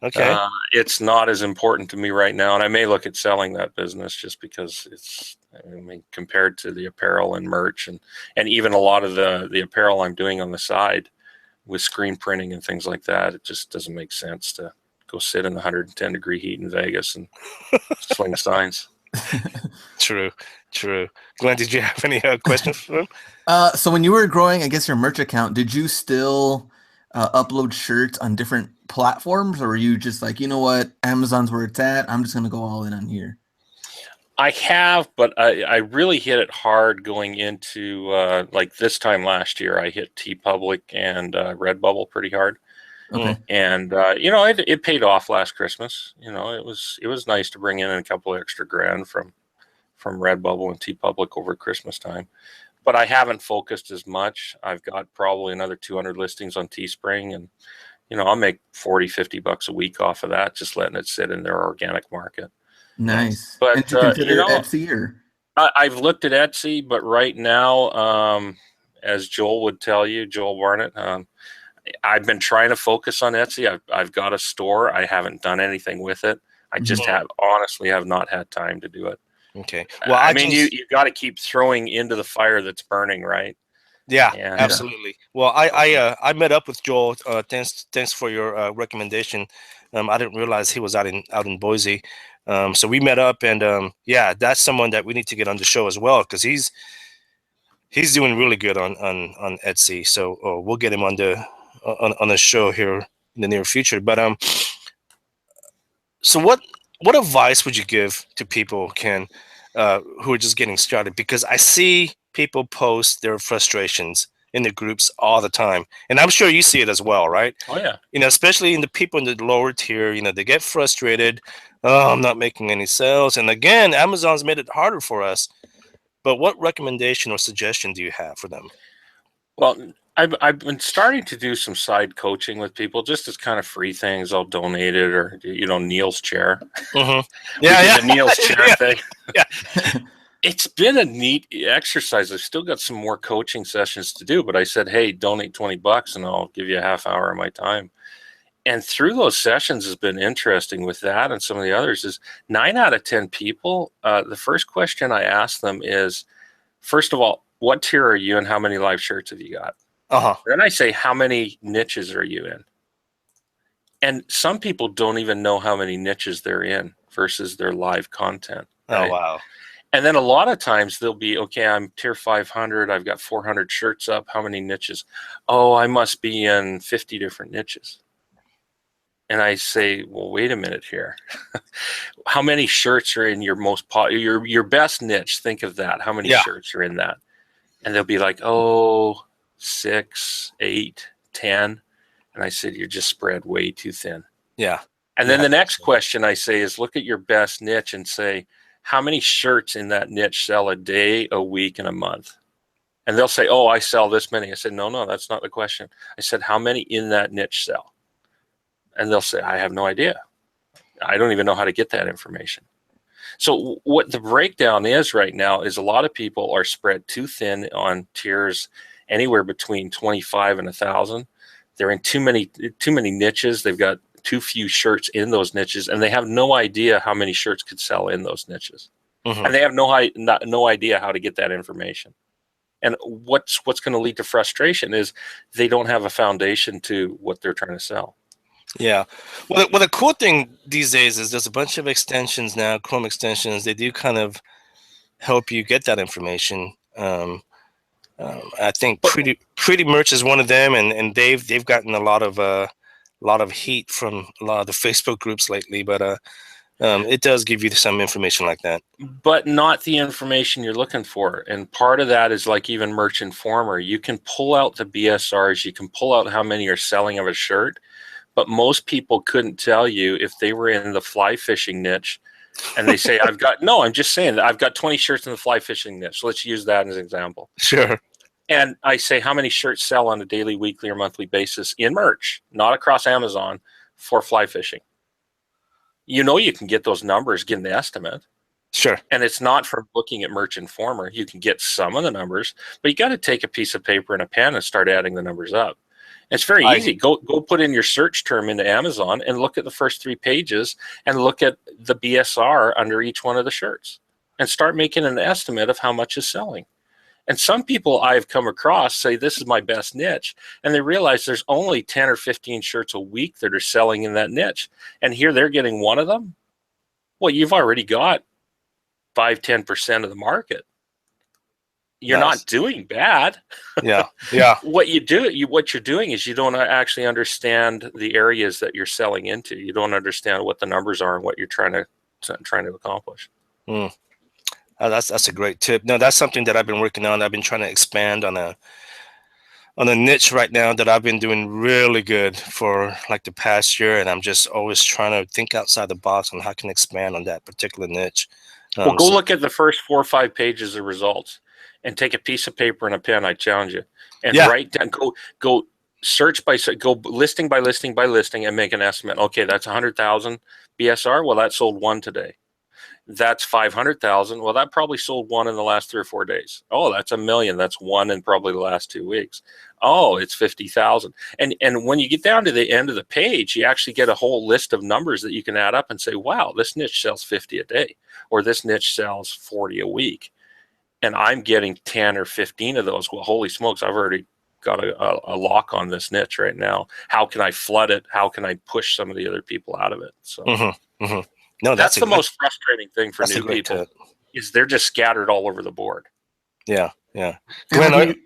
Okay.
It's not as important to me right now, and I may look at selling that business just because it's, I mean, compared to the apparel and merch and even a lot of the apparel I'm doing on the side with screen printing and things like that, it just doesn't make sense to go sit in 110-degree heat in Vegas and sling signs.
True. Glenn, did you have any questions for him?
So when you were growing, I guess, your merch account, did you still upload shirts on different platforms, or were you just like, you know what, Amazon's where it's at, I'm just going to go all in on here?
I have, but I really hit it hard going into like this time last year. I hit TeePublic and Redbubble pretty hard.
Okay.
And you know, it paid off last Christmas. You know, it was nice to bring in a couple extra grand from Redbubble and TeePublic over Christmas time. but I haven't focused as much. I've got probably another 200 listings on Teespring, and I'll make $40-50 a week off of that, just letting it sit in their organic market.
Nice.
But
and to consider Etsy or?
I've looked at Etsy, but right now, as Joel would tell you, Joel Barnett, I've been trying to focus on Etsy. I've got a store. I haven't done anything with it. I just honestly have not had time to do it.
Okay. Well,
I mean, you got to keep throwing into the fire that's burning, right?
Yeah, absolutely. Well, I met up with Joel. Thanks for your recommendation. I didn't realize he was out in Boise. So we met up, and that's someone that we need to get on the show as well, because he's doing really good on Etsy. So we'll get him on the show here in the near future. But so what advice would you give to people, Ken, who are just getting started? Because I see people post their frustrations in the groups all the time, and I'm sure you see it as well, right?
Oh yeah.
Especially in the people in the lower tier, they get frustrated. Oh, I'm not making any sales, and again, Amazon's made it harder for us. But what recommendation or suggestion do you have for them?
Well, I've been starting to do some side coaching with people, just as kind of free things. I'll donate it, or Neil's chair.
The
Neil's chair thing.
Yeah.
It's been a neat exercise. I've still got some more coaching sessions to do, but I said, hey, donate $20 and I'll give you a half hour of my time. And through those sessions has been interesting with that, and some of the others is 9 out of 10 people. The first question I ask them is, first of all, what tier are you and how many live shirts have you got? Then I say, how many niches are you in? And some people don't even know how many niches they're in versus their live content. Right?
Oh, wow.
And then a lot of times they'll be, okay, I'm tier 500. I've got 400 shirts up. How many niches? Oh, I must be in 50 different niches. And I say, well, wait a minute here. How many shirts are in your most your best niche? Think of that. How many shirts are in that? And they'll be like, 6, 8, 10. And I said, you're just spread way too thin.
Yeah.
And then the next question I say is, look at your best niche and say, how many shirts in that niche sell a day, a week, and a month? And they'll say, I sell this many. I said, no, that's not the question. I said, how many in that niche sell? And they'll say, I have no idea. I don't even know how to get that information. So what the breakdown is right now is a lot of people are spread too thin on tiers anywhere between 25 and 1,000. They're in too many niches. They've got too few shirts in those niches, and they have no idea how many shirts could sell in those niches. And they have no idea how to get that information. And what's going to lead to frustration is they don't have a foundation to what they're trying to sell.
Yeah. Well, the cool thing these days is there's a bunch of extensions now, Chrome extensions. They do kind of help you get that information. I think Pretty Merch is one of them, and they've gotten a lot of heat from a lot of the Facebook groups lately. But it does give you some information like that.
But not the information you're looking for. And part of that is like even Merch Informer. You can pull out the BSRs. You can pull out how many are selling of a shirt. But most people couldn't tell you if they were in the fly fishing niche and they say, I'm just saying that I've got 20 shirts in the fly fishing niche. So let's use that as an example.
Sure.
And I say, how many shirts sell on a daily, weekly, or monthly basis in merch, not across Amazon, for fly fishing? You can get those numbers, get an estimate.
Sure.
And it's not from looking at Merch Informer. You can get some of the numbers, but you got to take a piece of paper and a pen and start adding the numbers up. It's very easy. Go put in your search term into Amazon and look at the first 3 pages and look at the BSR under each one of the shirts and start making an estimate of how much is selling. And some people I've come across say, this is my best niche. And they realize there's only 10 or 15 shirts a week that are selling in that niche. And here they're getting one of them. Well, you've already got 5-10% of the market. You're not doing bad.
Yeah.
What you're doing is you don't actually understand the areas that you're selling into. You don't understand what the numbers are and what you're trying to accomplish.
That's a great tip. No, that's something that I've been working on. I've been trying to expand on a niche right now that I've been doing really good for like the past year, and I'm just always trying to think outside the box on how I can expand on that particular niche.
Well, go look at the first 4 or 5 pages of results. and take a piece of paper and a pen. I challenge you, and
Yeah.
write down. Go search go listing by listing by listing and make an estimate. Okay, that's 100,000 BSR. Well, that sold one today. That's 500,000. Well, that probably sold one in the last 3 or 4 days. Oh, that's 1 million. That's one in probably the last 2 weeks. Oh, it's 50,000. And when you get down to the end of the page, you actually get a whole list of numbers that you can add up and say, wow, this niche sells 50 a day, or this niche sells 40 a week. And I'm getting 10 or 15 of those. Well, holy smokes, I've already got a lock on this niche right now. How can I flood it? How can I push some of the other people out of it? So
No,
that's the most frustrating thing for new people
tip.
is they're just scattered all over the board.
Yeah. Glenn,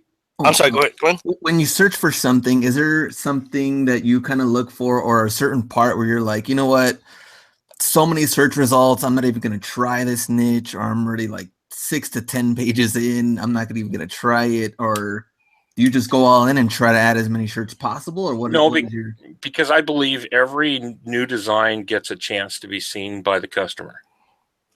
I'm sorry, go ahead, Glenn.
When you search for something, is there something that you kind of look for, or a certain part where you're like, you know what, so many search results, I'm not even going to try this niche, or I'm already like 6 to 10 pages in, I'm not even going to try it? Or do you just go all in and try to add as many shirts possible? Or what?
No, because I believe every new design gets a chance to be seen by the customer.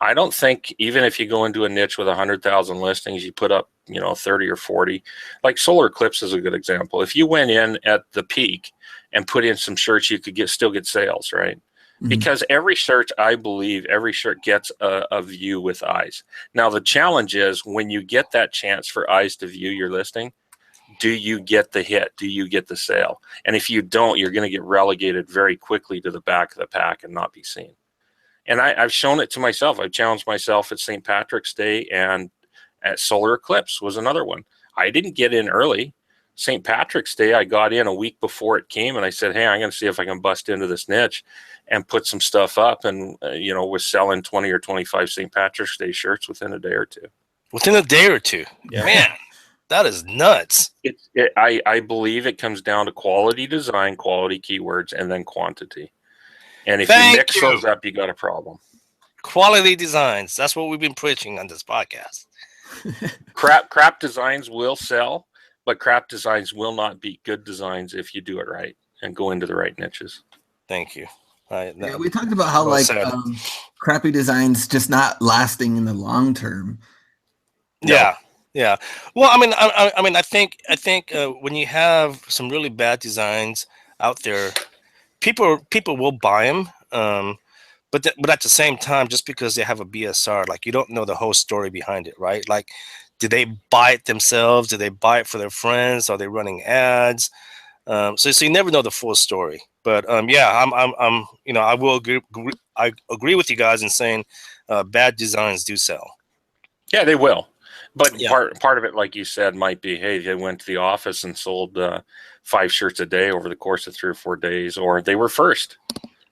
I don't think even if you go into a niche with 100,000 listings, you put up 30 or 40. Like solar eclipse is a good example. If you went in at the peak and put in some shirts, you could still get sales, right? Mm-hmm. Because every shirt, I believe, every shirt gets a view with eyes. Now the challenge is when you get that chance for eyes to view your listing, do you get the hit? Do you get the sale? And if you don't, you're going to get relegated very quickly to the back of the pack and not be seen. And I've shown it to myself. I've challenged myself at St. Patrick's Day, and at solar eclipse was another one. I didn't get in early. St. Patrick's Day, I got in a week before it came, and I said, hey, I'm going to see if I can bust into this niche and put some stuff up. And, we're selling 20 or 25 St. Patrick's Day shirts within a day or two.
Within a day or two? Yeah. Man, that is nuts.
I believe it comes down to quality design, quality keywords, and then quantity. And if you mix those up, you got a problem.
Quality designs. That's what we've been preaching on this podcast.
Crap designs will sell, but crap designs will not beat good designs if you do it right and go into the right niches.
Thank you.
We talked about how crappy designs just not lasting in the long term.
Yeah. Well, I think when you have some really bad designs out there, people will buy them. But at the same time, just because they have a BSR, like you don't know the whole story behind it, right? Like, did they buy it themselves? Did they buy it for their friends? Are they running ads? So you never know the full story. But I will agree. I agree with you guys in saying bad designs do sell.
Yeah, they will. But part of it, like you said, might be, hey, they went to the office and sold 5 shirts a day over the course of 3 or 4 days, or they were first.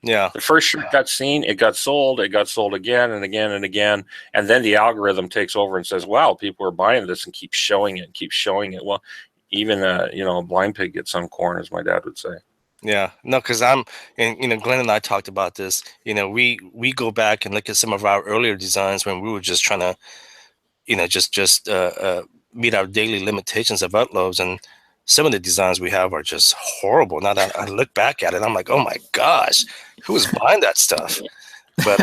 Yeah.
The first shirt got seen, it got sold again and again and again. And then the algorithm takes over and says, wow, people are buying this, and keep showing it. Well, even a blind pig gets some corn, as my dad would say.
Yeah, no, because Glenn and I talked about this. We go back and look at some of our earlier designs when we were just trying to, meet our daily limitations of uploads, and some of the designs we have are just horrible. Now that I look back at it, I'm like, oh my gosh, who is buying that stuff? But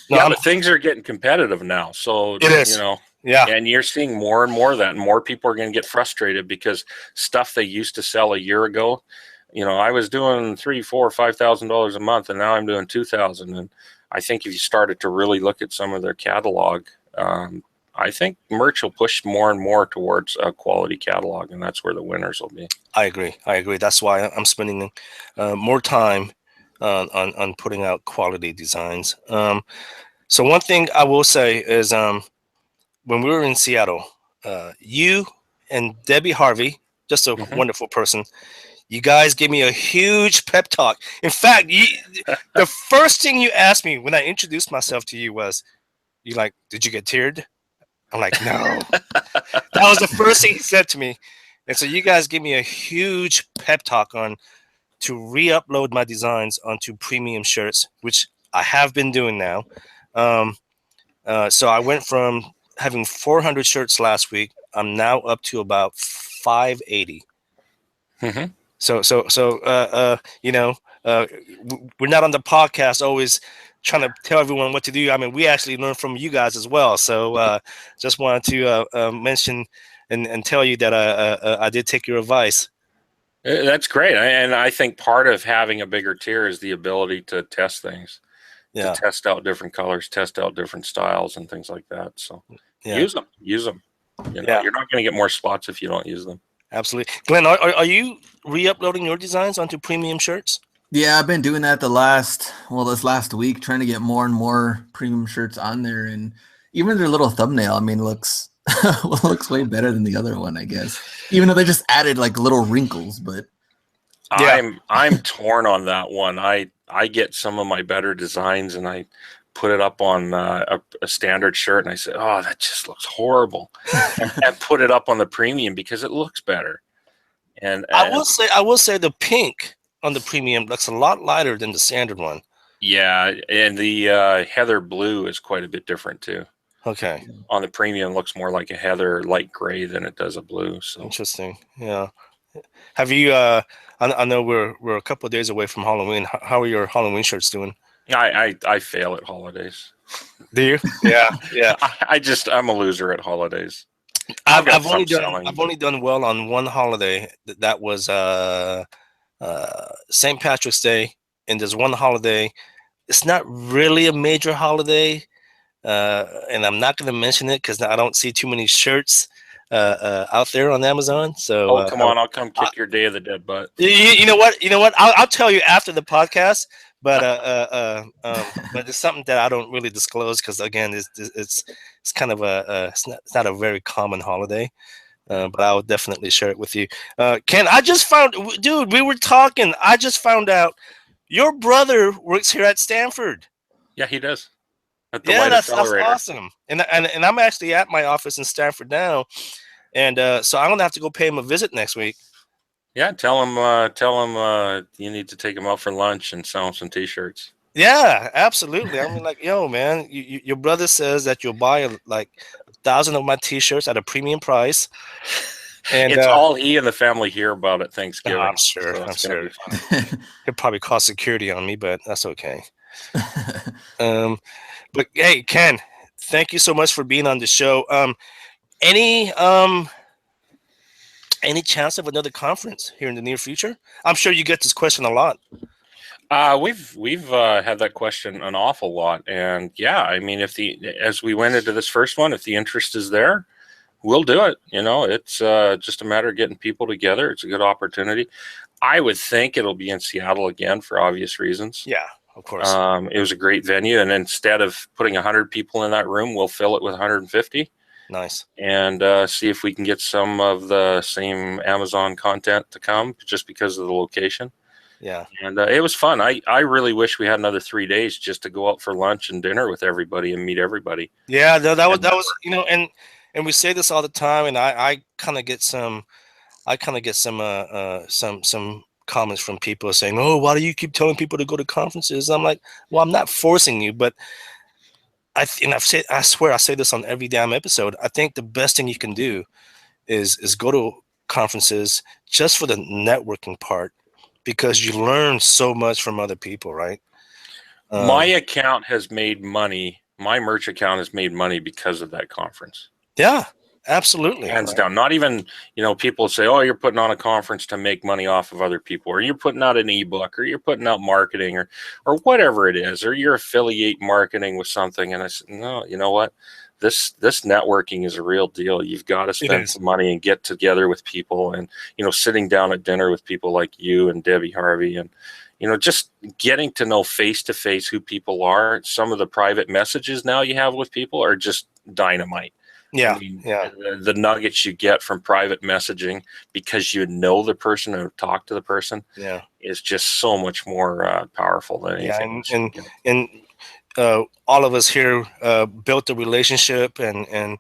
but things are getting competitive now, so
it is.
And you're seeing more and more of that, and more people are going to get frustrated because stuff they used to sell a year ago. I was doing $3,000, $4,000, $5,000 a month, and now I'm doing $2,000. And I think if you started to really look at some of their catalog, I think merch will push more and more towards a quality catalog, and that's where the winners will be.
I agree. That's why I'm spending more time on putting out quality designs. So one thing I will say is when we were in Seattle, you and Debbie Harvey, just a wonderful person, you guys gave me a huge pep talk. In fact, the first thing you asked me when I introduced myself to you was, did you get teared? I'm like, no. That was the first thing he said to me. And so you guys give me a huge pep talk to re-upload my designs onto premium shirts, which I have been doing now. So I went from having 400 shirts last week. I'm now up to about 580. So we're not on the podcast always trying to tell everyone what to do. I mean, we actually learn from you guys as well. So just wanted to mention and tell you that I did take your advice.
That's great. And I think part of having a bigger tier is the ability to test things, to test out different colors, test out different styles and things like that. So use them. You know, you're not going to get more spots if you don't use them.
Absolutely. Glenn, are you re-uploading your designs onto premium shirts?
Yeah, I've been doing that this last week, trying to get more and more premium shirts on there, and even their little thumbnail, I mean, looks way better than the other one, I guess. Even though they just added like little wrinkles, but
I'm torn on that one. I get some of my better designs and I put it up on a standard shirt, and I said, "Oh, that just looks horrible," and put it up on the premium because it looks better. And
I will say the pink on the premium looks a lot lighter than the standard one.
Yeah, and the heather blue is quite a bit different too.
Okay.
On the premium, looks more like a heather light gray than it does a blue. So
interesting. Yeah. Have you? I know we're a couple of days away from Halloween. How are your Halloween shirts doing?
I fail at holidays.
Do you? Yeah.
I'm a loser at holidays.
I've only done well on one holiday. That was St. Patrick's Day, and there's one holiday. It's not really a major holiday, and I'm not going to mention it because I don't see too many shirts out there on Amazon. So
come on, I'll come kick your Day of the Dead butt.
You know what? I'll tell you after the podcast. But but it's something that I don't really disclose because again, it's kind of it's not a very common holiday. But I'll definitely share it with you. Ken, dude, we were talking. I just found out your brother works here at Stanford.
Yeah, he does.
That's awesome. And I'm actually at my office in Stanford now, and so I'm gonna have to go pay him a visit next week.
Yeah, tell him you need to take him out for lunch and sell him some T-shirts.
Yeah, absolutely. I mean, like, yo, man, your brother says that you'll buy like 1,000 of my T-shirts at a premium price, and
it's all he and the family hear about at Thanksgiving.
I'm sure. So I'm sure. He'll probably call security on me, but that's okay. But hey, Ken, thank you so much for being on the show. Any chance of another conference here in the near future? I'm sure you get this question a lot.
We've had that question an awful lot, and yeah, I mean, as we went into this first one, if the interest is there, we'll do it. You know, it's just a matter of getting people together. It's a good opportunity. I would think it'll be in Seattle again for obvious reasons.
Yeah, of course.
It was a great venue, and instead of putting 100 people in that room, we'll fill it with 150. Nice. And see if we can get some of the same Amazon content to come just because of the location. Yeah. And it was fun. I really wish we had another 3 days just to go out for lunch and dinner with everybody and meet everybody.
Yeah, that was and we say this all the time, and I kind of get some comments from people saying, "Oh, why do you keep telling people to go to conferences?" I'm like, well, I'm not forcing you, but I swear I say this on every damn episode. I think the best thing you can do is go to conferences just for the networking part, because you learn so much from other people, right?
My account has made money. My merch account has made money because of that conference.
Yeah, absolutely.
Hands down. Not even, people say, oh, you're putting on a conference to make money off of other people, or you're putting out an ebook, or you're putting out marketing, or whatever it is, or you're affiliate marketing with something. And I said, no, you know what? This networking is a real deal. You've got to spend some money and get together with people, and, sitting down at dinner with people like you and Debbie Harvey, and, just getting to know face-to-face who people are. Some of the private messages now you have with people are just dynamite.
Yeah,
I mean, the nuggets you get from private messaging because you know the person or talk to the person, is just so much more powerful than anything.
Yeah, and all of us here built a relationship, and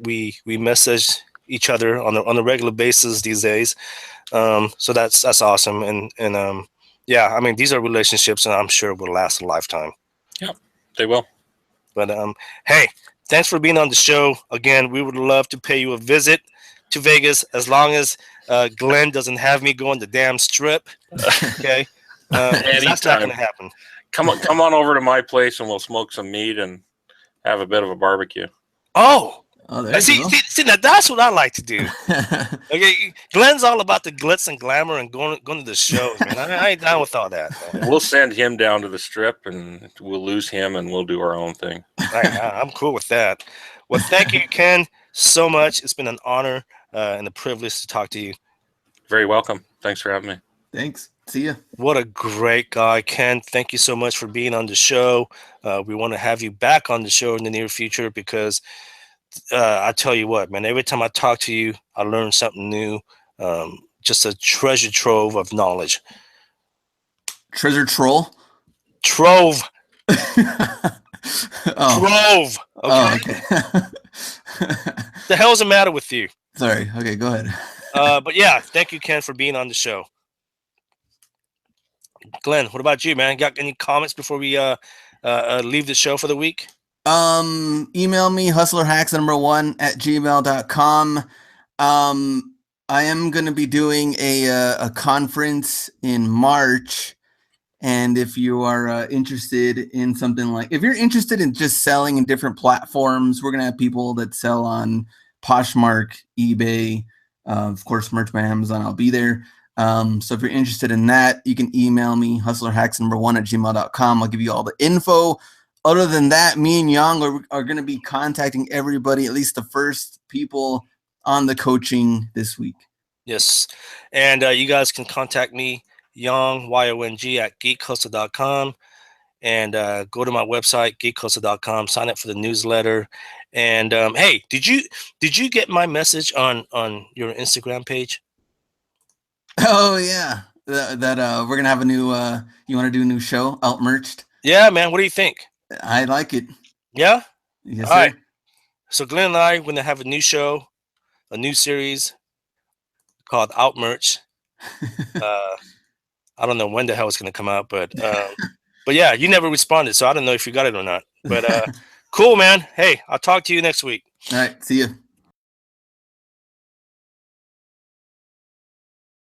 we message each other on a regular basis these days. So that's awesome, and yeah, I mean, these are relationships, and I'm sure will last a lifetime.
Yeah, they will.
But hey. Thanks for being on the show. Again, we would love to pay you a visit to Vegas as long as Glenn doesn't have me go on the damn strip. Okay? That's not going to happen.
Come on over to my place and we'll smoke some meat and have a bit of a barbecue.
Oh,
there you go.
see, now that's what I like to do. Okay, Glenn's all about the glitz and glamour and going to the shows, man. I ain't down with all that. Man.
We'll send him down to the strip and we'll lose him and we'll do our own thing.
I'm cool with that. Well, thank you, Ken, so much. It's been an honor and a privilege to talk to you.
Very welcome. Thanks for having me.
Thanks. See ya.
What a great guy, Ken. Thank you so much for being on the show. We want to have you back on the show in the near future because I tell you what, man, every time I talk to you, I learn something new. Just a treasure trove of knowledge.
Treasure troll?
Trove.
Oh.
Trove. Okay.
Oh, okay.
The hell's the matter with you?
Sorry. Okay, go ahead.
But yeah, thank you, Ken, for being on the show. Glenn, what about you, man? Got any comments before we leave the show for the week?
Email me hustlerhacks1@gmail.com. I am going to be doing a conference in March. And if you are interested in something if you're interested in just selling in different platforms, we're going to have people that sell on Poshmark, eBay, of course, Merch by Amazon. I'll be there. So if you're interested in that, you can email me hustlerhacks1@gmail.com. I'll give you all the info. Other than that, me and Yang are going to be contacting everybody, at least the first people on the coaching this week.
Yes. And you guys can contact me, Yang, Y-O-N-G, at geekhustle.com. And go to my website, geekhustle.com, sign up for the newsletter. And hey, did you get my message on your Instagram page?
Oh, yeah. That we're going to have a new, you want to do a new show, Outmerched?
Yeah, man. What do you think?
I like it.
Yeah?
Yes,
all
sir.
Right. So Glenn and I are going to have a new show, a new series called Outmerch. I don't know when the hell it's going to come out, but yeah, you never responded, so I don't know if you got it or not. But cool, man. Hey, I'll talk to you next week.
All right. See you.